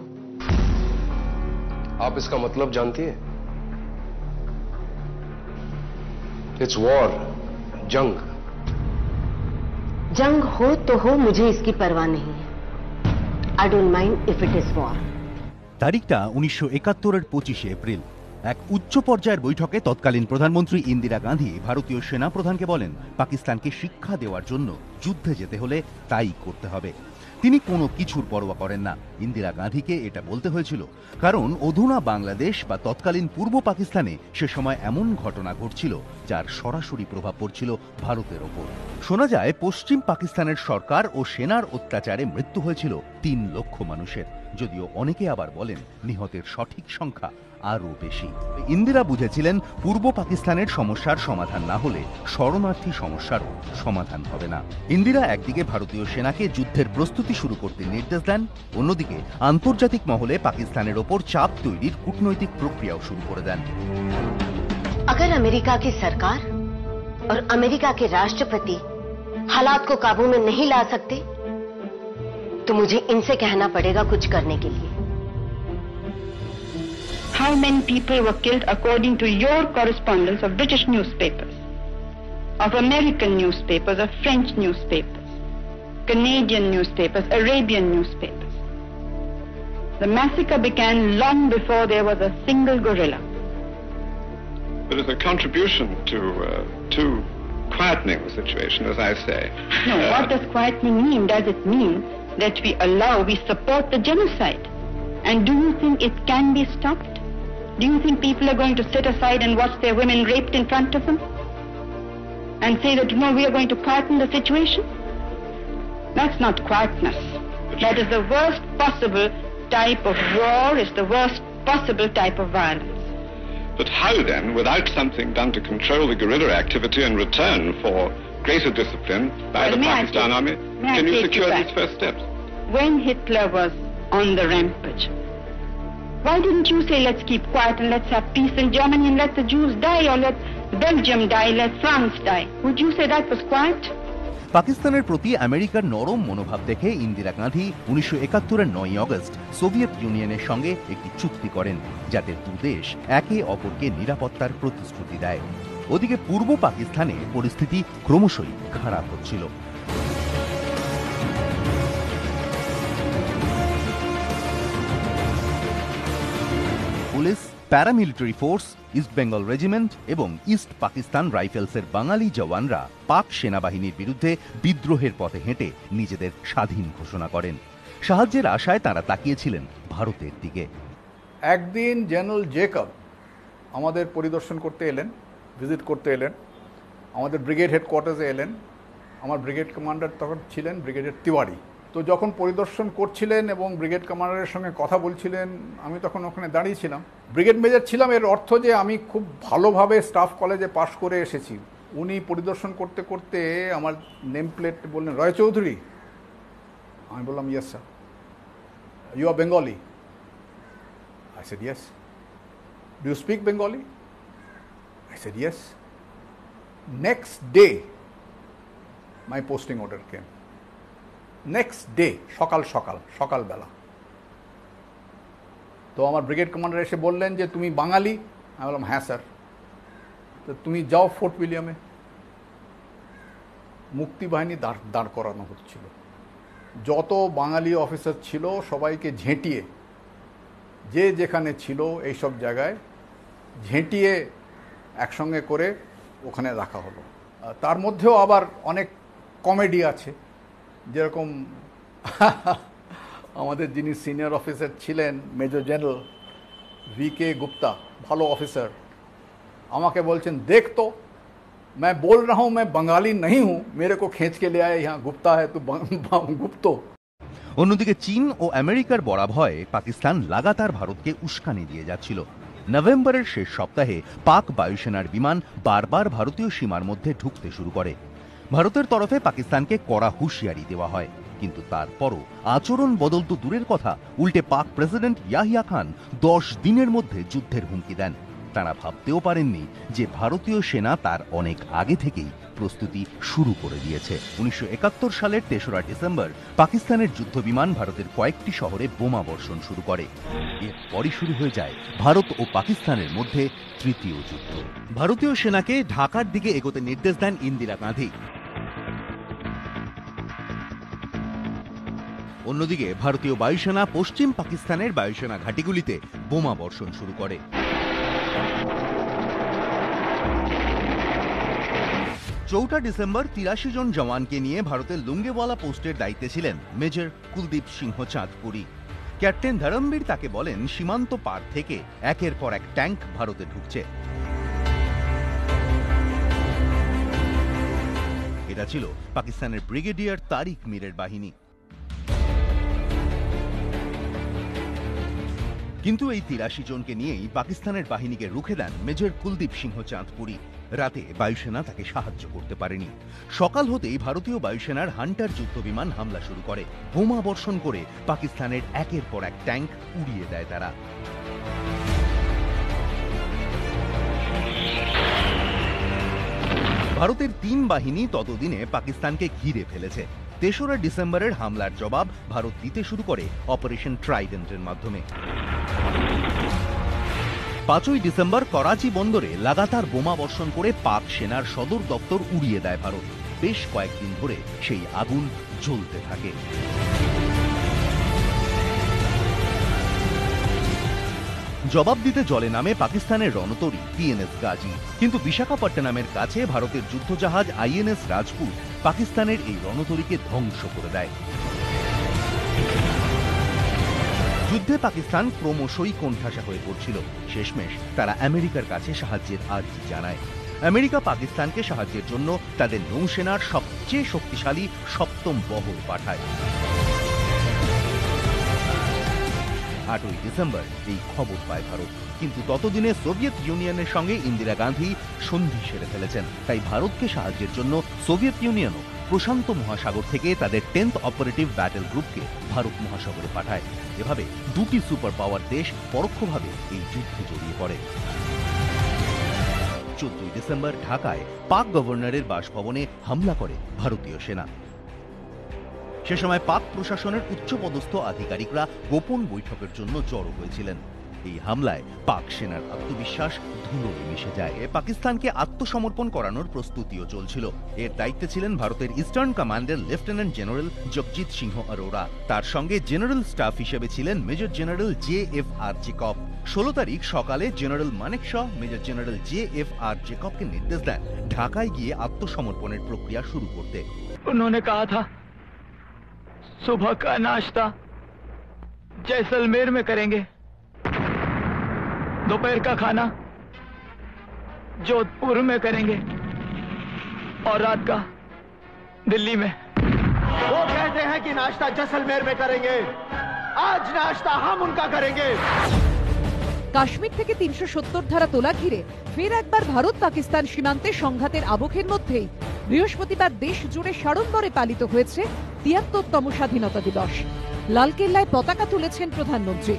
आप इसका मतलब जानती हैं? इट्स वॉर, जंग। जंग हो तो हो, मुझे इसकी परवाह नहीं है। I don't mind if it is war. তারিখটা 1971-এর 25 এপ্রিল। এক উচ্চ পর্যায়ের বৈঠকে তৎকালীন প্রধানমন্ত্রী ইন্দিরা গান্ধী ভারতীয় সেনাপ্রধানকে বলেন, পাকিস্তানকে শিক্ষা দেওয়ার জন্য যুদ্ধে যেতে হলে তাই করতে হবে। তিনি কোনো কিছুর পরোয়া করেন না। ইন্দিরা গান্ধীকে এটা বলতে হয়েছিল কারণ অধুনা বাংলাদেশ বা তৎকালীন পূর্ব পাকিস্তানে সে সময় এমন ঘটনা ঘটছিল যার সরাসরি প্রভাব পড়ছিল ভারতের ওপর। শোনা যায় পশ্চিম পাকিস্তানের সরকার ও সেনার অত্যাচারে মৃত্যু হয়েছিল 3 লক্ষ মানুষের, যদিও অনেকে আবার বলেন নিহতের সঠিক সংখ্যা আরও বেশি। ইন্দিরা বুঝেছিলেন পূর্ব পাকিস্তানের সমস্যার সমাধান না হলে শরণার্থী সমস্যারও সমাধান হবে না। ইন্দিরা একদিকে ভারতীয় সেনাকে যুদ্ধের প্রস্তুতি শুরু করতে নির্দেশ দেন, অন্যদিকে আন্তর্জাতিক মহলে পাকিস্তানের ওপর চাপ তৈরির কূটনৈতিক প্রক্রিয়াও শুরু করে দেন। अगर अमेरिका की सरकार और अमेरिका के राष्ट्रपति हालात को काबू में नहीं ला सकते तो मुझे इनसे कहना पड़ेगा कुछ करने के लिए। How many people were killed according to your correspondence of British newspapers, of American newspapers, of French newspapers, Canadian newspapers, Arabian newspapers? The massacre began long before there was a single guerrilla. But it's a contribution to quietening the situation, as I say. No, what does quietening mean? Does it mean that we support the genocide? And do you think it can be stopped? Do you think people are going to sit aside and watch their women raped in front of them? And say that, no, we are going to quieten the situation? That's not quietness. That is the worst possible type of war, is the worst possible type of violence. But how then, without something done to control the guerrilla activity in return for greater discipline by the Pakistan army, can you secure these first steps? When Hitler was on the rampage, why didn't you say, let's keep quiet and let's have peace in Germany and let the Jews die, or let Belgium die, let France die? Would you say that was quiet? পাকিস্তানের প্রতি আমেরিকার নরম মনোভাব দেখে Indira Gandhi 1971-এর 9 August Soviet ইউনিয়নের সঙ্গে একটি চুক্তি করেন, যাতে দুদেশ একে অপরকে নিরাপত্তার প্রতিশ্রুতি দেয়। ওদিকে পূর্ব পাকিস্তানে পরিস্থিতি ক্রমশই খারাপ হচ্ছিল। Police, paramilitary force, east Bengal regiment এবং ইস্ট পাকিস্তান রাইফেলসের বাঙালি জওয়ানরা পাক সেনাবাহিনীর বিরুদ্ধে বিদ্রোহের পথে হেঁটে নিজেদের স্বাধীন ঘোষণা করেন। সাহায্যের আশায় তারা তাকিয়েছিলেন ভারতের দিকে। একদিন জেনারেল জেকব আমাদের পরিদর্শন করতে এলেন, ভিজিট করতে এলেন, আমাদের ব্রিগেড হেডকোয়ার্টার্সে এলেন। আমার ব্রিগেড কমান্ডার তখন ছিলেন ব্রিগেডিয়ার তিওয়ারি। তো যখন পরিদর্শন করছিলেন এবং ব্রিগেড কমান্ডারের সঙ্গে কথা বলছিলেন, আমি তখন ওখানে দাঁড়িয়েছিলাম। ব্রিগেড মেজর ছিলাম, এর অর্থ যে আমি খুব ভালোভাবে স্টাফ কলেজে পাশ করে এসেছি। উনি পরিদর্শন করতে করতে আমার নেম প্লেট বললেন, রয় চৌধুরী। আমি বললাম, yes sir. You are Bengali? I said, yes. Do you speak Bengali? I said, yes. Next day, my posting order came. Next day, সকাল বেলা। তো আমার ব্রিগেড কমান্ডার এসে বললেন যে তুমি বাঙালি? আমি বললাম, হ্যাঁ স্যার। তো তুমি যাও ফোর্ট উইলিয়ামে। মুক্তিবাহিনী দাঁড় করানো হচ্ছিল। যত বাঙালি অফিসার ছিল সবাইকে ঝেঁটিয়ে, যে যেখানে ছিল এইসব জায়গায় ঝেঁটিয়ে একসঙ্গে করে ওখানে রাখা হলো। তার মধ্যেও আবার অনেক কমেডি আছে, যেরকম আমাদের যিনি সিনিয়র অফিসার ছিলেন মেজর জেনারেল VK গুপ্তা, ভালো অফিসার, আমাকে বলছেন, দেখ তো मैं बोल रहा हूं मैं बंगाली नहीं हूं, मेरे को खींच के ले आए यहाँ गुप्ता है तो गुप्तो। অন্যদিকে চীন ও আমেরিকার বরাভয়ে পাকিস্তান লাগাতার ভারতকে উস্কানি দিয়ে যাচ্ছিল। নভেম্বরের শেষ সপ্তাহে পাক বায়ুসেনার বিমান বারবার ভারতীয় সীমার মধ্যে ঢুকতে শুরু করে। ভারতের তরফে পাকিস্তানকে কড়া হুঁশিয়ারি দেওয়া হয়, কিন্তু তারপরও আচরণ বদল তো দূরের কথা, উল্টে পাক প্রেসিডেন্ট ইয়াহিয়া খান 10 দিনের মধ্যে যুদ্ধের হুমকি দেন। তারা ভাবতেও পারেননি যে ভারতীয় সেনা তার অনেক আগে থেকেই প্রস্তুতি শুরু করে দিয়েছে। 1971 সালের 3রা ডিসেম্বর পাকিস্তানের যুদ্ধবিমান ভারতের কয়েকটি শহরে বোমা বর্ষণ শুরু করে। এরপরই শুরু হয়ে যায় ভারত ও পাকিস্তানের মধ্যে তৃতীয় যুদ্ধ। ভারতীয় সেনাকে ঢাকার দিকে এগোতে নির্দেশ দেন ইন্দিরা গান্ধী। অন্যদিকে ভারতীয় বায়ুসেনা পশ্চিম পাকিস্তানের বায়ুসেনা ঘাঁটিগুলিতে বোমা বর্ষণ শুরু করে। 4 ডিসেম্বর 83 জন জওয়ানকে নিয়ে ভারতের লুঙ্গেওয়ালা পোস্টের দায়িত্বে ছিলেন মেজর কুলদীপ সিংহ চাঁদপুরি। ক্যাপ্টেন ধরমবীর তাকে বলেন, সীমান্ত পার থেকে একের পর এক ট্যাঙ্ক ভারতে ঢুকছে। এটা ছিল পাকিস্তানের ব্রিগেডিয়ার তারিক মীরের বাহিনী। কিন্তু এই 83 জনকে নিয়েই পাকিস্তানের বাহিনীকে রুখে দেন মেজর কুলদীপ সিংহ চাঁদপুরি। রাতে বায়ুসেনা তাকে সাহায্য করতে পারেনি। সকাল হতেই ভারতীয় বায়ুসেনার হান্টার যুদ্ধবিমান হামলা শুরু করে। বোমা বর্ষণ করে পাকিস্তানের একের পর এক ট্যাঙ্ক উড়িয়ে দেয় তারা। ভারতের 3 বাহিনী ততদিনে পাকিস্তানকে ঘিরে ফেলেছে। 3রা ডিসেম্বরের হামলার জবাব ভারত দিতে শুরু করে অপারেশন ট্রাইডেন্টের মাধ্যমে। 5ই ডিসেম্বর করাচি বন্দরে লাগাতার বোমা বর্ষণ করে পাক সেনার সদর দপ্তর উড়িয়ে দেয় ভারত। বেশ কয়েকদিন ধরে সেই আগুন জ্বলতে থাকে। জবাব দিতে জলে নামে পাকিস্তানের রণতরী PNS গাজী, কিন্তু বিশাখাপট্টনমের কাছে ভারতের যুদ্ধজাহাজ INS রাজপুত পাকিস্তানের এই রণতরীকে ধ্বংস করে দেয়। যুদ্ধে পাকিস্তান ক্রমশই কোণঠাসা হয়ে পড়ছিল। শেষমেশ তারা আমেরিকার কাছে সাহায্যের আর্জি জানায়। আমেরিকা পাকিস্তানকে সাহায্যের জন্য তাদের নৌসেনার সবচেয়ে শক্তিশালী 7ম বহর পাঠায়। 8ই ডিসেম্বর এই খবর পায় ভারত। কিন্তু ততদিনে সোভিয়েত ইউনিয়নের সঙ্গে ইন্দিরা গান্ধী সন্ধি সেরে ফেলেছেন। তাই ভারতকে সাহায্যের জন্য সোভিয়েত ইউনিয়নও প্রশান্ত মহাসাগর থেকে তাদের 10th অপারেটিভ ব্যাটেল গ্রুপকে ভারত মহাসাগরে পাঠায়। এভাবে দুটি সুপার পাওয়ার দেশ পরোক্ষভাবে এই যুদ্ধে জড়িয়ে পড়ে। 14ই ডিসেম্বর ঢাকায় পাক গভর্নরের বাসভবনে হামলা করে ভারতীয় সেনা। সে সময় পাক প্রশাসনের উচ্চপদস্থ আধিকারিকরা গোপন বৈঠকের জন্য জড়ো হয়েছিলেন। এই হামলায় পাক সেনার আত্মবিশ্বাস ধুলোয় মিশে যায়। পাকিস্তানকে আত্মসমর্পণ করানোর প্রস্তুতিও চলছিল। এর দায়িত্বে ছিলেন ভারতের ইস্টার্ন কমান্ডের লেফটেন্যান্ট জেনারেল জগজিৎ সিংহ অরোরা। তার সঙ্গে জেনারেল স্টাফ হিসেবে ছিলেন মেজর জেনারেল JFR জেকব। 16 তারিখ সকালে জেনারেল মানেক শ মেজর জেনারেল JFR জেকবকে নির্দেশ দেন ঢাকায় গিয়ে আত্মসমর্পণের প্রক্রিয়া শুরু করতে। उन्होंने कहा था सुबह का नाश्ता जैसलमेर में करेंगे, दोपहर का खाना जोधपुर में करेंगे और रात का दिल्ली में। वो कहते हैं कि नाश्ता जैसलमेर में करेंगे, आज नाश्ता हम उनका करेंगे। কাশ্মীর থেকে 370 ধারা তোলা ঘিরে ফের একবার ভারত পাকিস্তান সীমান্তে সংঘাতের আবহের মধ্যেই বৃহস্পতিবার দেশ জুড়ে সাড়ম্বরে পালিত হয়েছে ৭৩তম স্বাধীনতা দিবস। লালকেল্লায় পতাকা তুলেছেন প্রধানমন্ত্রী।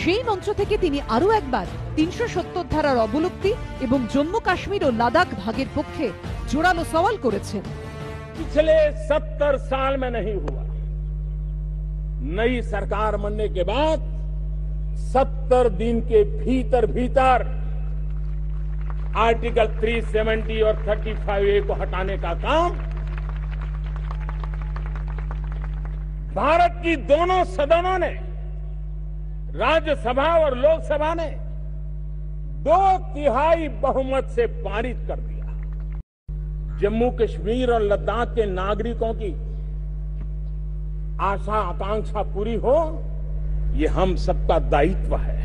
সেই মঞ্চ থেকে তিনি আরো একবার 370 ধারার অবলুপ্তি এবং জম্মু কাশ্মীর ও লাদাখ ভাগের পক্ষে জোরালো সওয়াল করেছেন। पिछले 70 साल में नहीं हुआ। नई सरकार बनने के बाद 70 दिन के भीतर भीतर आर्टिकल 370 और 35A को हटाने का काम भारत की दोनों सदनों ने, राज्यसभा और लोकसभा ने 2/3 बहुमत से पारित कर दिया। जम्मू कश्मीर और लद्दाख के नागरिकों की आशा आकांक्षा पूरी हो, ये हम सबका दायित्व है।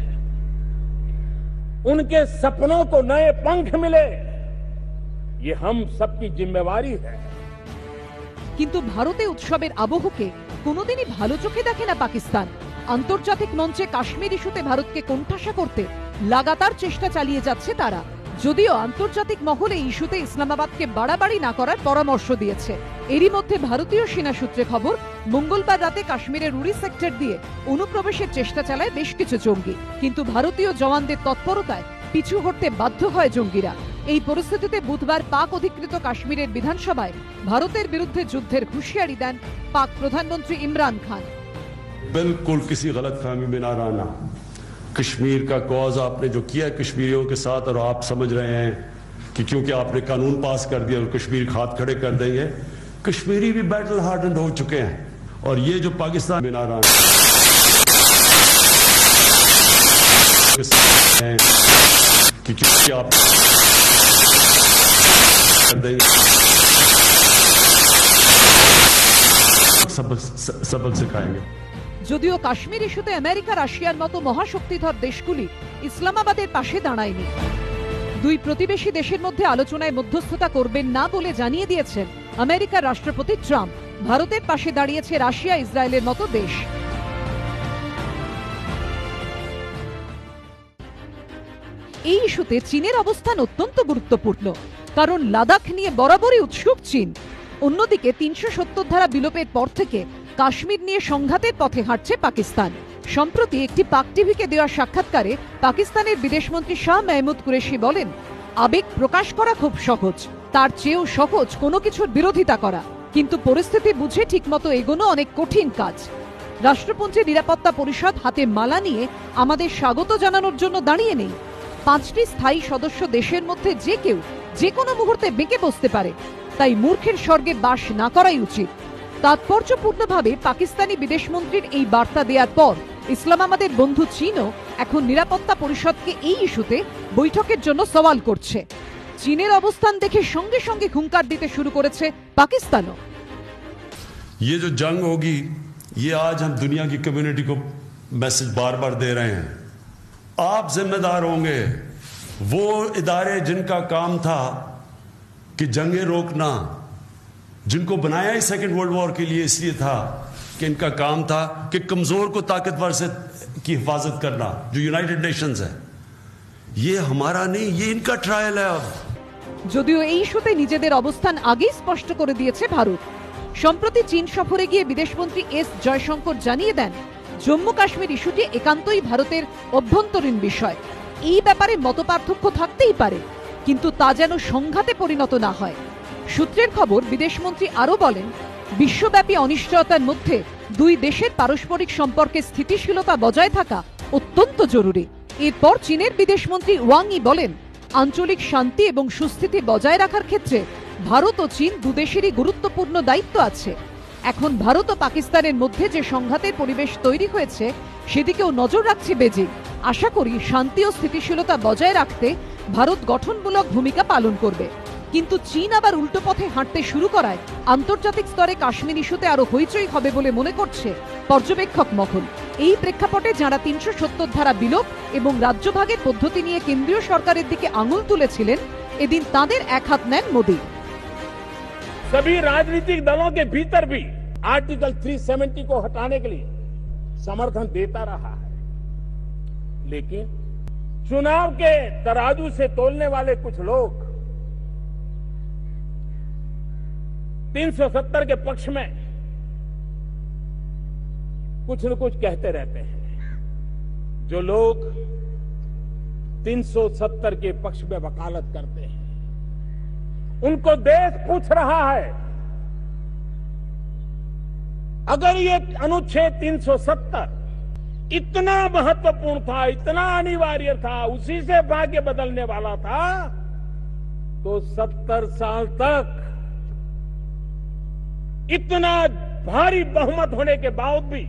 उनके सपनों को नए पंख मिले, ये हम सबकी जिम्मेवारी है। কিন্তু ভারতে উৎসবের আবহকে কোনোদিনই ভালো চোখে দেখে না পাকিস্তান। আন্তর্জাতিক মঞ্চে কাশ্মীর ইস্যুতে ভারতকে কোণঠাসা করতে লাগাতার চেষ্টা চালিয়ে যাচ্ছে তারা। যদিও আন্তর্জাতিক মহলে ইস্যুতে ইসলামাবাদকে বাড়াবাড়ি না করার পরামর্শ দিয়েছে। এরই মধ্যে ভারতীয় সেনা সূত্রে খবর, মঙ্গলবার রাতে কাশ্মীরের উড়ি সেক্টর দিয়ে অনুপ্রবেশের চেষ্টা চালায় বেশ কিছু জঙ্গি। কিন্তু ভারতীয় জওয়ানদের তৎপরতায় পিছু হটতে বাধ্য হয় জঙ্গিরা। এই পরিস্থিতিতে বুধবার পাক অধিকৃত কাশ্মীরের বিধানসভায় ভারতের বিরুদ্ধে যুদ্ধের হুঁশিয়ারি দেন পাক প্রধানমন্ত্রী ইমরান খান। बिल्कुल किसी गलतफहमी में ना रहना। कश्मीर का कॉज आपने जो किया है कश्मीरियों के साथ, और आप समझ रहे हैं कि क्योंकि आपने कानून पास कर दिया और कश्मीर हाथ खड़े कर देंगे, कश्मीरी भी बैटल हार्डन हो चुके हैं। और ये जो पाकिस्तान में ना रहना कि क्योंकि आप कर देंगे, सबक सिखाएंगे। যদিও কাশ্মীর ইস্যুতে আমেরিকা, রাশিয়ার মতো মহাশক্তিধর দেশগুলি ইসলামাবাদের পাশে দাঁড়ায়নি। দুই প্রতিবেশী দেশের মধ্যে আলোচনায় মধ্যস্থতা করবেন না বলে জানিয়ে দিয়েছেন আমেরিকার রাষ্ট্রপতি ট্রাম্প। ভারতের পাশে দাঁড়িয়েছে রাশিয়া, ইসরায়েলের মতো দেশ। এই ইস্যুতে চীনের অবস্থান অত্যন্ত গুরুত্বপূর্ণ, কারণ লাদাখ নিয়ে বরাবরই উৎসুক চীন। অন্যদিকে 370 ধারা বিলোপের পর থেকে কাশ্মীর নিয়ে সংঘাতের পথে হাঁটছে পাকিস্তান। সম্প্রতি একটি পাক টিভিকে দেওয়া সাক্ষাৎকারে পাকিস্তানের বিদেশমন্ত্রী শাহ মেহমুদ কুরেশি বলেন, আবেগ প্রকাশ করা খুব সহজ, তার চেয়েও সহজ কোনো কিছুর বিরোধিতা করা, কিন্তু পরিস্থিতি বুঝে ঠিকমতো এগোনো অনেক কঠিন কাজ। রাষ্ট্রপুঞ্জের নিরাপত্তা পরিষদ হাতে মালা নিয়ে আমাদের স্বাগত জানানোর জন্য দাঁড়িয়ে নেই। 5টি স্থায়ী সদস্য দেশের মধ্যে যে কেউ যে কোনো মুহূর্তে বেঁকে বসতে পারে, তাই মূর্খের স্বর্গে বাস না করাই উচিত। তাৎপর্যপূর্ণভাবে পাকিস্তানি বিদেশমন্ত্রীর এই বার্তা দেওয়ার পর ইসলামাবাদের বন্ধু চীনও এখন নিরাপত্তা পরিষদকে এই ইস্যুতে বৈঠকের জন্য সওয়াল করছে। চীনের অবস্থান দেখে সঙ্গে সঙ্গে হুঙ্কার দিতে শুরু করেছে পাকিস্তানও। ये जो जंग होगी, ये आज हम दुनिया की कम्युनिटी को मैसेज बार बार दे रहे हैं, आप जिम्मेदार होंगे। वो इदारे जिनका काम था कि जंगें रोकना, जिनको बनाया ही सेकेंड वर्ल्ड वॉर के लिए इसलिए था कि इनका काम था कि कमजोर को ताकतवर से की हिफाजत करना, जो यूनाइटेड नेशंस है। ये हमारा नहीं, ये इनका ट्रायल है। अब যদিও এই ইস্যুতে নিজেদের অবস্থান আগেই স্পষ্ট করে দিয়েছে ভারত। সম্প্রতি চীন সফরে গিয়ে বিদেশমন্ত্রী এস জয়শঙ্কর জানিয়ে দেন, জম্মু কাশ্মীর ইস্যুটি একান্তই ভারতের অভ্যন্তরীণ বিষয়। এই ব্যাপারে মতপার্থক্য থাকতেই পারে, কিন্তু তা যেন সংঘাতে পরিণত না হয়। সূত্রের খবর, বিদেশমন্ত্রী আরও বলেন, বিশ্বব্যাপী অনিশ্চয়তার মধ্যে দুই দেশের পারস্পরিক সম্পর্কে স্থিতিশীলতা বজায় থাকা অত্যন্ত জরুরি। এরপর চীনের বিদেশমন্ত্রী ওয়াং ই বলেন, আঞ্চলিক শান্তি এবং সুস্থিতি বজায় রাখার ক্ষেত্রে ভারত ও চীন দুদেশেরই গুরুত্বপূর্ণ দায়িত্ব আছে। এখন ভারত ও পাকিস্তানের মধ্যে যে সংঘাতের পরিবেশ তৈরি হয়েছে সেদিকেও নজর রাখছে বেজিং। আশা করি শান্তি ও স্থিতিশীলতা বজায় রাখতে ভারত গঠনমূলক ভূমিকা পালন করবে। কিন্তু চীন আবার উল্টো পথে হাঁটতে শুরু করায় আন্তর্জাতিক স্তরে কাশ্মীর ইস্যুতে আরো হইচই হবে বলে মনে করছে পর্যবেক্ষক মহল। এই প্রেক্ষাপটে যারা 370 ধারা বিলোপ এবং রাজ্যভাগের পদ্ধতি নিয়ে কেন্দ্রীয় সরকারের দিকে আঙুল তুলেছিলেন, এদিন তাদের এক হাত নেন মোদী। सभी राजनीतिक दलों के भीतर भी आर्टिकल 370 को हटाने के लिए समर्थन देता रहा है, लेकिन चुनाव के तराजू से तोलने वाले कुछ लोग 370 के पक्ष में कुछ न कुछ कहते रहते हैं। जो लोग 370 के पक्ष में वकालत करते हैं, उनको देश पूछ रहा है, अगर ये अनुच्छेद 370 इतना महत्वपूर्ण था, इतना अनिवार्य था, उसी से भाग्य बदलने वाला था, तो 70 साल तक इतना भारी बहुमत होने के बावजूद भी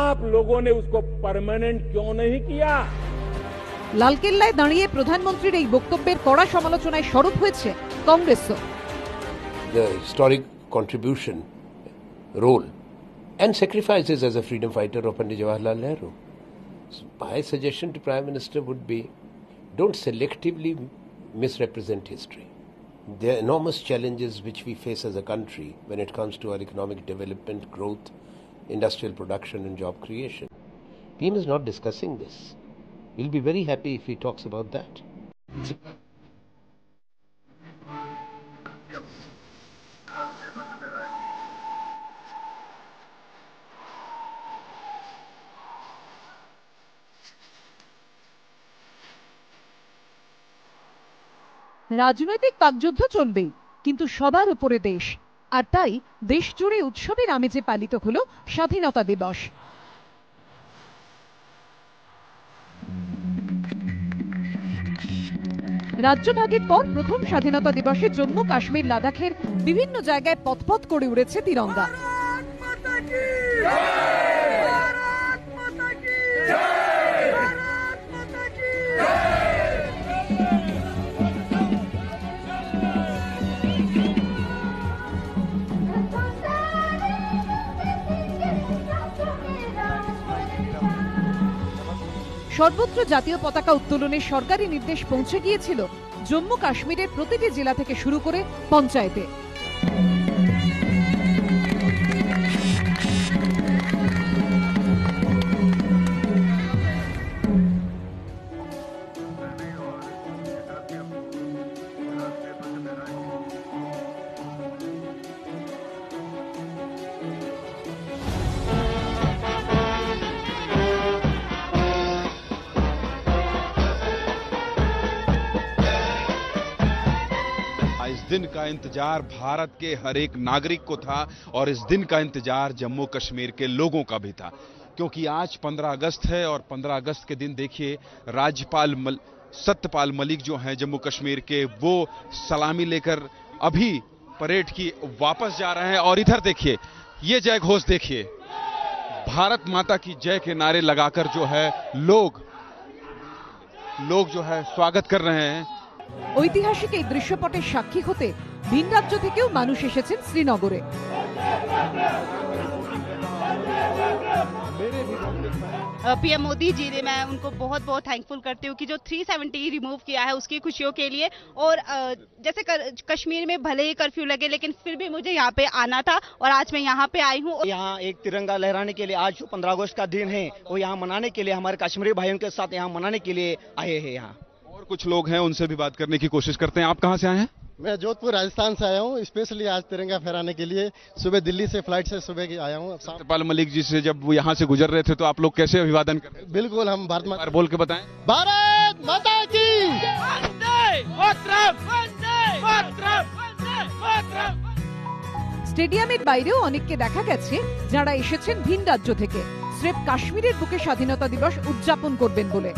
आप लोगों ने उसको परमानेंट क्यों नहीं किया? লালকেল্লায় দাঁড়িয়ে প্রধানমন্ত্রীর এই বক্তব্যের কড়া সমালোচনায় সরব হয়েছে কংগ্রেসও। The historic contribution, role and sacrifices as a freedom fighter of Pandit Jawaharlal Nehru. So my suggestion to Prime Minister would be, don't selectively misrepresent history. There are enormous challenges which we face as a country when it comes to our economic development, growth, industrial production and job creation. PM is not discussing this. We'll be very happy if he talks about that. রাজনৈতিক বাকযুদ্ধ চলবেই, কিন্তু সবার উপরে দেশ, আর তাই দেশ জুড়ে উৎসবের আমেজে পালিত হলো স্বাধীনতা দিবস। রাজ্যভাগের পর প্রথম স্বাধীনতা দিবসে জম্মু কাশ্মীর লাদাখের বিভিন্ন জায়গায় পথপথ করে উড়েছে তিরঙ্গা। সর্বত্র জাতীয় পতাকা উত্তোলনের সরকারি নির্দেশ পৌঁছে গিয়েছিল জম্মু কাশ্মীরের প্রতিটি জেলা থেকে শুরু করে পঞ্চায়েতে। इस दिन का इंतजार भारत के हर एक नागरिक को था और इस दिन का इंतजार जम्मू कश्मीर के लोगों का भी था, क्योंकि आज 15 अगस्त है और 15 अगस्त के दिन देखिए राज्यपाल सत्यपाल मलिक जो हैं जम्मू कश्मीर के, वो सलामी लेकर अभी परेड की वापस जा रहे हैं। और इधर देखिए ये जय घोष देखिए, भारत माता की जय के नारे लगाकर जो है लोग जो है स्वागत कर रहे हैं। ঐতিহাসিক এই দৃশ্যপটের সাক্ষী হতে ভিন রাজ্য থেকেও মানুষ এসেছেন শ্রীনগরে। पीएम मोदी जी ने, मैं उनको बहुत बहुत थैंकफुल करती हूँ कि जो 370 रिमूव किया है उसकी खुशियों के लिए। और जैसे कश्मीर में भले ही कर्फ्यू लगे लेकिन फिर भी मुझे यहाँ पे आना था और आज मैं यहाँ पे आई हूँ। यहाँ एक तिरंगा लहराने के लिए, आज जो 15 अगस्त का दिन है वो यहाँ मनाने के लिए, हमारे कश्मीरी भाइयों के साथ यहाँ मनाने के लिए आए हैं। यहाँ और कुछ लोग हैं, उनसे भी बात करने की कोशिश करते हैं। आप कहाँ से आए हैं? मैं जोधपुर राजस्थान से आया हूँ, स्पेशली आज तिरंगा फहराने के लिए। सुबह दिल्ली से फ्लाइट से सुबह आया हूँ। सत्यपाल मलिक जी से जब वो यहाँ से गुजर रहे थे तो आप लोग कैसे अभिवादन कर रहे थे? बिल्कुल, हम भारत माता बोल के बताएं। भारत माता की স্টেডিয়ামের বাইরেও অনেককে দেখা গেছে যারা এসেছেন ভিন রাজ্য থেকে স্রেফ কাশ্মীরের বুকে স্বাধীনতা দিবস উদযাপন করবেন বলে।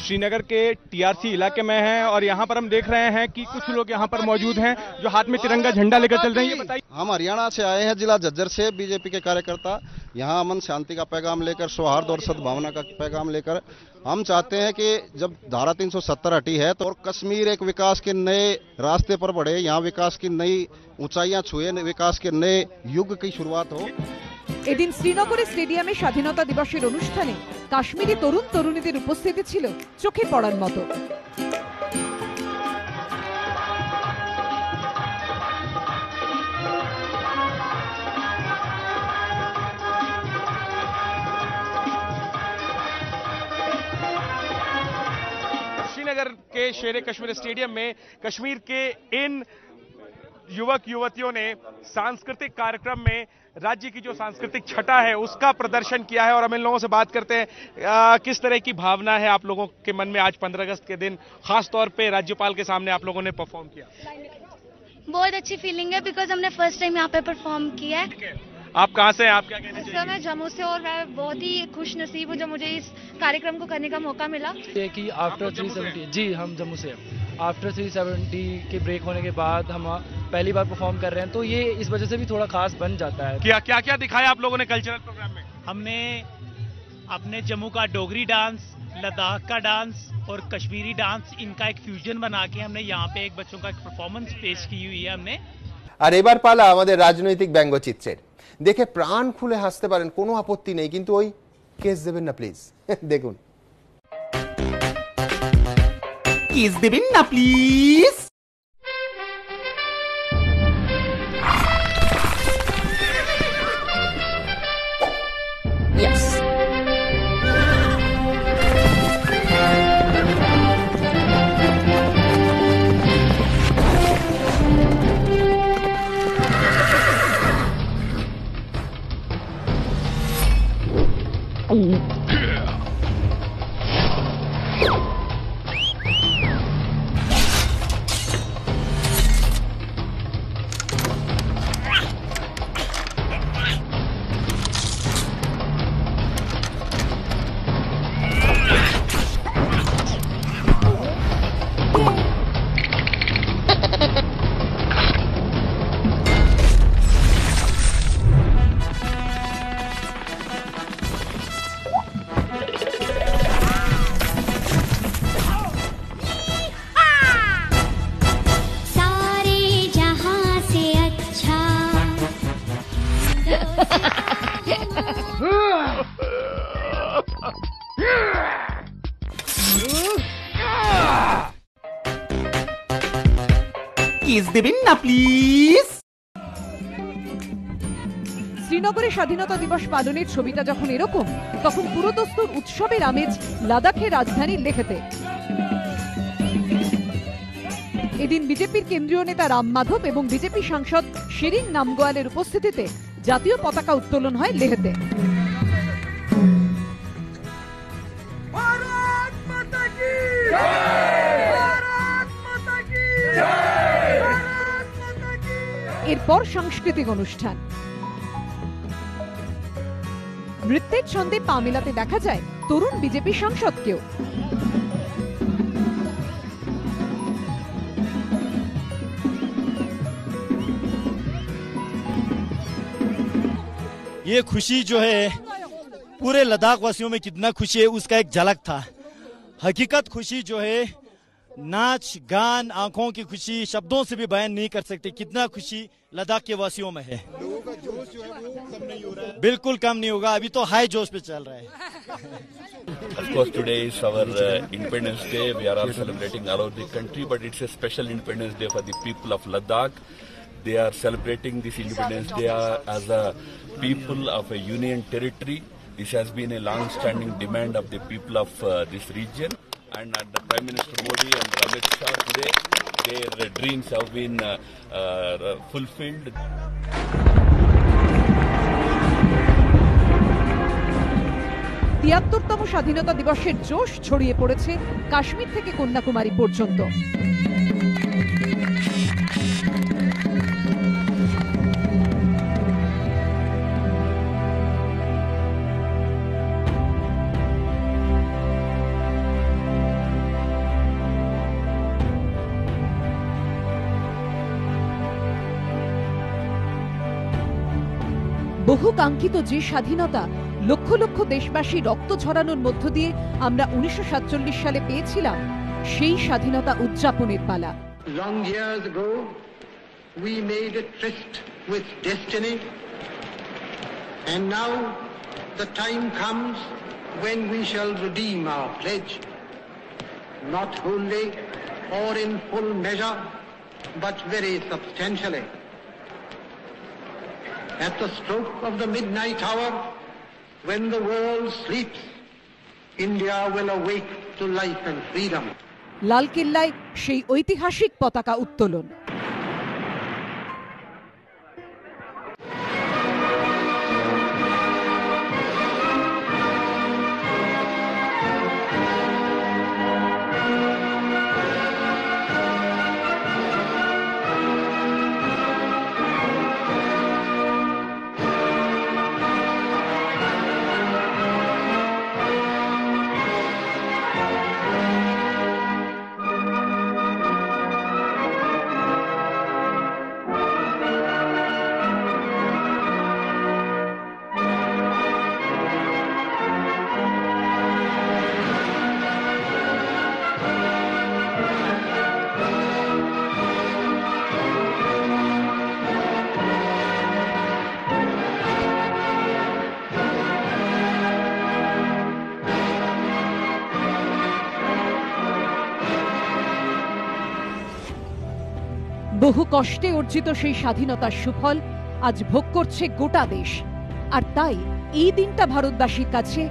श्रीनगर के टीआरसी इलाके में हैं और यहाँ पर हम देख रहे हैं कि कुछ लोग यहाँ पर मौजूद हैं जो हाथ में तिरंगा झंडा लेकर चल रहे हैं। ये बताइए। हम हरियाणा से आए हैं, जिला झज्जर से, बीजेपी के कार्यकर्ता। यहाँ अमन शांति का पैगाम लेकर, सौहार्द और सद्भावना का पैगाम लेकर हम चाहते हैं कि जब धारा 370 हटी है तो और कश्मीर एक विकास के नए रास्ते पर बढ़े, यहाँ विकास की नई ऊंचाइयां छुए, विकास के नए युग की शुरुआत हो। এদিন শ্রীনগরে স্টেডিয়ামে স্বাধীনতা দিবসের অনুষ্ঠানে কাশ্মীরি তরুণ তরুণীদের উপস্থিতি ছিল চোখে পড়ার মতো। श्रीनगर के शेरे कश्मीर स्टेडियम में कश्मीर के इन युवक युवतियों ने सांस्कृतिक कार्यक्रम में राज्य की जो सांस्कृतिक छटा है उसका प्रदर्शन किया है। और हम इन लोगों से बात करते हैं किस तरह की भावना है आप लोगों के मन में आज 15 अगस्त के दिन, खास तौर पे राज्यपाल के सामने आप लोगों ने परफॉर्म किया। बहुत अच्छी फीलिंग है बिकॉज हमने फर्स्ट टाइम यहाँ पे परफॉर्म किया है। आप कहाँ से हैं, आप क्या कहना चाहिए? सर मैं जम्मू से और मैं बहुत ही खुश नसीब हूँ जो मुझे इस कार्यक्रम को करने का मौका मिला। ये कि आफ्टर 370, जी हम जम्मू से हैं, आफ्टर 370 के ब्रेक होने के बाद हम पहली बार परफॉर्म कर रहे हैं तो ये इस वजह से भी थोड़ा खास बन जाता है। क्या क्या क्या दिखाया आप लोगों ने कल्चरल प्रोग्राम में? हमने अपने जम्मू का डोगरी डांस, लद्दाख का डांस और कश्मीरी डांस, इनका एक फ्यूजन बना के हमने यहाँ पे एक बच्चों का एक परफॉर्मेंस पेश की हुई है हमने। আর এবার পালা আমাদের রাজনৈতিক ব্যঙ্গচিত্রের। দেখে প্রাণ খুলে হাসতে পারেন, কোনো আপত্তি নেই, কিন্তু ওই কেস দেবেন না প্লিজ। দেখুন। কেস দেবেন না প্লিজ। Yes. কেস দেবেন না প্লিজ। শ্রীনগরে স্বাধীনতা দিবস পালনের ছবিটা যখন এরকম, তখন পুরোদস্তুর উৎসবের আমেজ লাদাখের রাজধানী লেহতে। এদিন বিজেপির কেন্দ্রীয় নেতা রাম মাধব এবং বিজেপি সাংসদ শিরিং নামগোয়ালের উপস্থিতিতে জাতীয় পতাকা উত্তোলন হয় লেহতে। এরপর সাংস্কৃতিক অনুষ্ঠান, নৃত্যের ছন্দে পা মেলাতে দেখা যায় তরুণ বিজেপি সাংসদকেও। ये खुशी जो है पूरे लद्दाख वासियों में कितना खुशी है उसका एक झलक था। हकीकत खुशी जो है नाच गान, आंखों की खुशी शब्दों से भी बयान नहीं कर सकते कितना खुशी लद्दाख के वासियों में है। लोगों का जोश जो है वो सब नहीं बिल्कुल कम नहीं होगा, अभी तो हाई जोश पे चल रहा है। Of course, today is our Independence Day. We are all celebrating all over the country, but it's a special Independence Day for the people of Ladakh. They are celebrating this Independence Day as a people of a union territory. This has been a long-standing demand of the people of this region. And the Prime Minister Modi and Amit Shah today, their dreams have been fulfilled. ৭৩তম স্বাধীনতা দিবসের জোশ ছড়িয়ে পড়েছে কাশ্মীর থেকে কন্যাকুমারী পর্যন্ত। বহু কাঙ্ক্ষিত যে স্বাধীনতা লক্ষ লক্ষ দেশবাসী রক্ত ঝরানোর মধ্য দিয়ে আমরা 1947 সালে পেয়েছিলাম, সেই স্বাধীনতা উদযাপনের পালা। Long years ago, we made a tryst with destiny, and now the time comes when we shall redeem our pledge, not wholly or in full measure, but very substantially. At the stroke of the midnight hour, when the world sleeps, India will awake to life and freedom. লাল কেল্লায় সেই ঐতিহাসিক পতাকা উত্তোলন। বহু কষ্টে অর্জিত সেই স্বাধীনতার সুফল আজ ভোগ করছে গোটা দেশ, আর তাই এই দিনটা ভারতবাসীর কাছে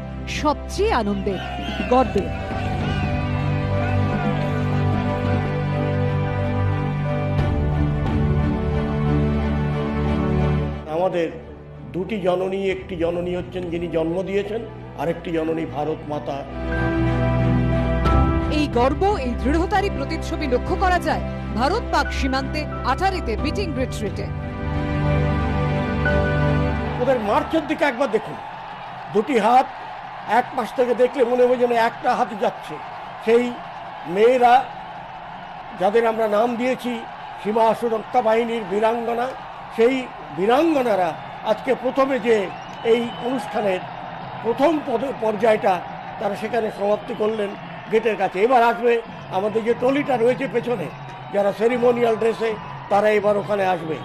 সবচেয়ে আনন্দের, গর্বের। আমাদের দুটি জননী, একটি জননী হচ্ছেন যিনি জন্ম দিয়েছেন, আরেকটি জননী ভারত মাতা। এই গর্ব, এই দৃঢ়তারই প্রতিচ্ছবি লক্ষ্য করা যায় ভারত পাক সীমান্তে আঠারিতে বিটিং রিট্রিটে। ওদের মার্চের দিকে একবার দেখুন, দুটি হাত এক পাশ থেকে দেখলে মনে হয় যেন একটা হাত যাচ্ছে। সেই মেয়েরা যাদের আমরা নাম দিয়েছি সীমা সুরক্ষা বাহিনীর বীরাঙ্গনা, সেই বীরাঙ্গনারা আজকে প্রথমে যে এই অনুষ্ঠানের প্রথম পর্যায়টা তারা সেখানে সমাপ্তি করলেন গেটের কাছে। এবার আসবে আমাদের যে টলিটা রয়েছে পেছনে, যারা সেরিমোনিয়াল ড্রেসে, তারা এবার ওখানে আসবে।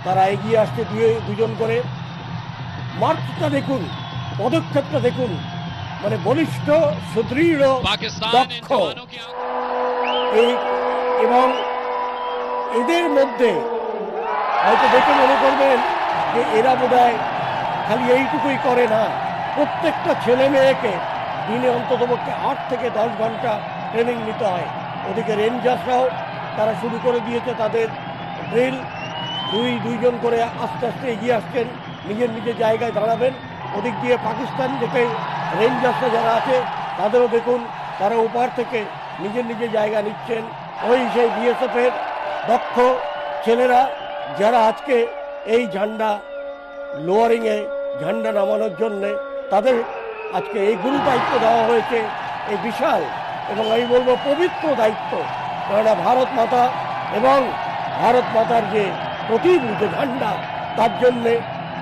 তারা এগিয়ে আসছে দুজন করে। মার্চটা দেখুন, পদক্ষেপটা দেখুন, মানে বলিষ্ঠ, সুদৃঢ়, দক্ষ। এই এবং এদের মধ্যে হয়তো দেখে মনে করবেন যে এরা বোধহয় খালি এইটুকুই করে না, প্রত্যেকটা ছেলে মেয়েকে দিনে অন্ততপক্ষে 8 থেকে 10 ঘন্টা ট্রেনিং নিতে হয়। ওদিকে রেঞ্জার্সরাও তারা শুরু করে দিয়েছে তাদের ড্রিল। দুইজন করে আস্তে আস্তে এগিয়ে আসছেন, নিজের নিজের জায়গায় দাঁড়াবেন। ওদিক দিয়ে পাকিস্তান থেকে রেঞ্জার্সরা যারা আছে তাদেরও দেখুন, তারা ওপার থেকে নিজের নিজের জায়গা নিচ্ছেন। ওই সেই বিএসএফের দক্ষ ছেলেরা যারা আজকে এই ঝান্ডা লোয়ারিংয়ে ঝান্ডা নামানোর জন্যে তাদের আজকে এই গুরু দায়িত্ব দেওয়া হয়েছে, এই বিশাল এবং আমি বলবো পবিত্র দায়িত্ব। কেননা ভারত মাতা এবং ভারত মাতার যে প্রতীক, যে ঝান্ডা, তার জন্যে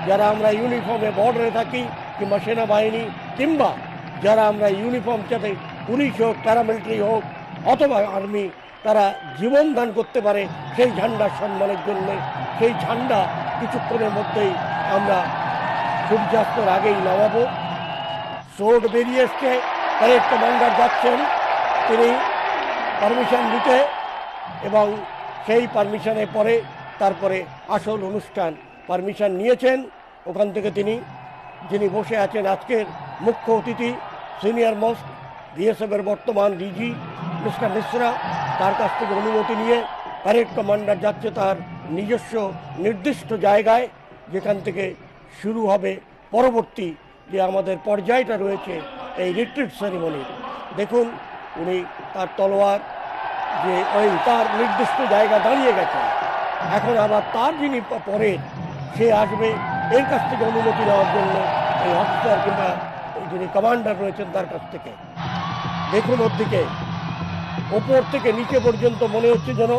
যারা আমরা ইউনিফর্মে বর্ডারে থাকি কিংবা সেনাবাহিনী কিংবা যারা আমরা ইউনিফর্ম সাথে পুলিশ হোক, প্যারামিলিটারি হোক অথবা আর্মি, তারা জীবন দান করতে পারে সেই ঝান্ডার সম্মানের জন্যে। সেই ঝান্ডা কিছুক্ষণের মধ্যেই আমরা সূর্যাস্তের আগেই নামাবো। সোর্ড বেরিয়ে এসছে, প্যারেড কমান্ডার যাচ্ছেন তিনি পারমিশন দিতে, এবং সেই পারমিশনে পরে তারপরে আসল অনুষ্ঠান। পারমিশন নিয়েছেন, ওখান থেকে যিনি বসে আছেন আজকের মুখ্য অতিথি, সিনিয়র মোস্ট বিএসএফের বর্তমান ডিজি মিস্টার মিশ্রা, তার কাছ থেকে অনুমতি নিয়ে প্যারেড কমান্ডার যাচ্ছে তার নিজস্ব নির্দিষ্ট জায়গায়, যেখান থেকে শুরু হবে পরবর্তী যে আমাদের পর্যায়টা রয়েছে এই রিট্রিট সেরিমনি। দেখুন উনি তার তলোয়ার যে তার নির্দিষ্ট জায়গা দাঁড়িয়ে গেছেন, এখন আবার তার যিনি পরের সে আসবে, এর কাছ থেকে অনুমতি নেওয়ার জন্য এই অফিসার কিংবা যিনি কমান্ডার রয়েছেন তার কাছ থেকে। দেখুন ওর দিকে ওপর থেকে নিচে পর্যন্ত মনে হচ্ছে যেন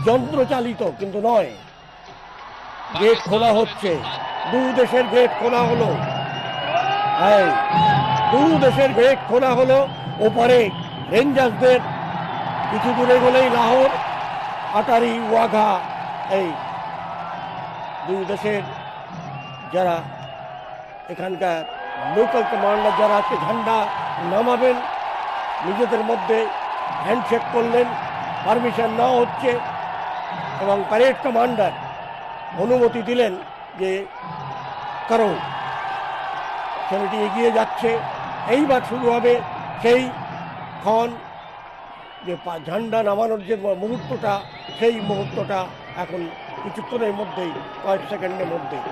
যন্ত্রচালিত, কিন্তু নয়। গেট খোলা হচ্ছে, দু দেশের গেট খোলা হলো, দু দেশের গেট খোলা হলো। ওপারে রেঞ্জার্সদের কিছু দূরে গেলেই লাহোর, আটারি, ওয়াঘা, এই দুই দেশের যারা এখানকার লোকাল কমান্ডার যারা আজকে ঝান্ডা নামাবেন, নিজেদের মধ্যে হ্যান্ডশেক করলেন, পারমিশন নেওয়া হচ্ছে, এবং প্যারেড কমান্ডার অনুমতি দিলেন যে করো। ছেলেটি এগিয়ে যাচ্ছে, এইবার শুরু হবে সেই ক্ষণ, যে ঝান্ডা নামানোর যে মুহূর্তটা, সেই মুহূর্তটা এখন কিছুক্ষণের মধ্যেই, কয়েক সেকেন্ডের মধ্যেই।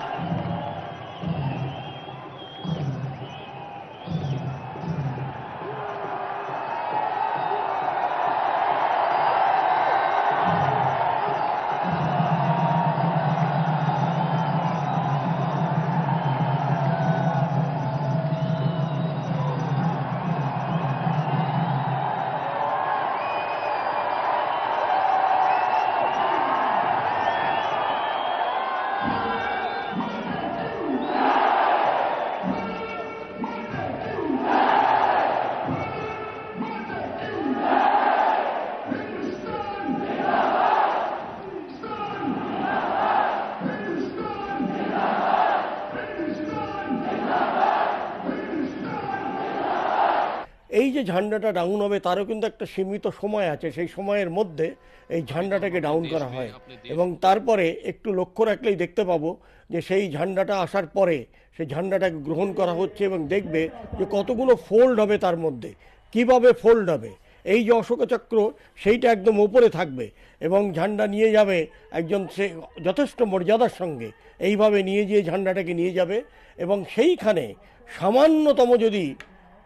এই যে ঝান্ডাটা ডাউন হবে তারও কিন্তু একটা সীমিত সময় আছে, সেই সময়ের মধ্যে এই ঝান্ডাটাকে ডাউন করা হয়, এবং তারপরে একটু লক্ষ্য রাখলেই দেখতে পাবো যে সেই ঝান্ডাটা আসার পরে সেই ঝান্ডাটাকে গ্রহণ করা হচ্ছে, এবং দেখবে যে কতগুলো ফোল্ড হবে তার মধ্যে, কিভাবে ফোল্ড হবে। এই যে অশোক চক্র সেইটা একদম উপরে থাকবে, এবং ঝান্ডা নিয়ে যাবে একজন, সে যথেষ্ট মর্যাদার সঙ্গে এইভাবে নিয়ে গিয়ে ঝান্ডাটাকে নিয়ে যাবে, এবং সেইখানে সামান্যতম যদি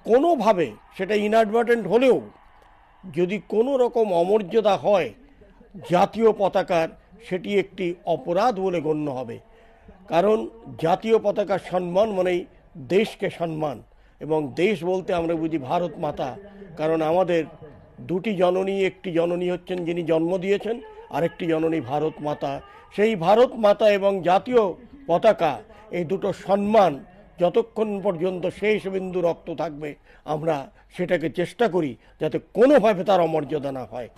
কোনোভাবে, সেটা ইনঅ্যাডভার্টেন্ট হলেও যদি কোনো রকম অমর্যাদা হয় জাতীয় পতাকার, সেটি একটি অপরাধ বলে গণ্য হবে। কারণ জাতীয় পতাকার সম্মান মানেই দেশকে সম্মান, এবং দেশ বলতে আমরা বুঝি ভারত মাতা। কারণ আমাদের দুটি জননী, একটি জননী হচ্ছেন যিনি জন্ম দিয়েছেন, আরেকটি জননী ভারত মাতা। সেই ভারত মাতা এবং জাতীয় পতাকা, এই দুটো সম্মান যতক্ষণ পর্যন্ত শেষ বিন্দু রক্ত থাকবে, আমরা সেটাকে চেষ্টা করি যাতে কোনোভাবে তার অমর্যাদা না হয়।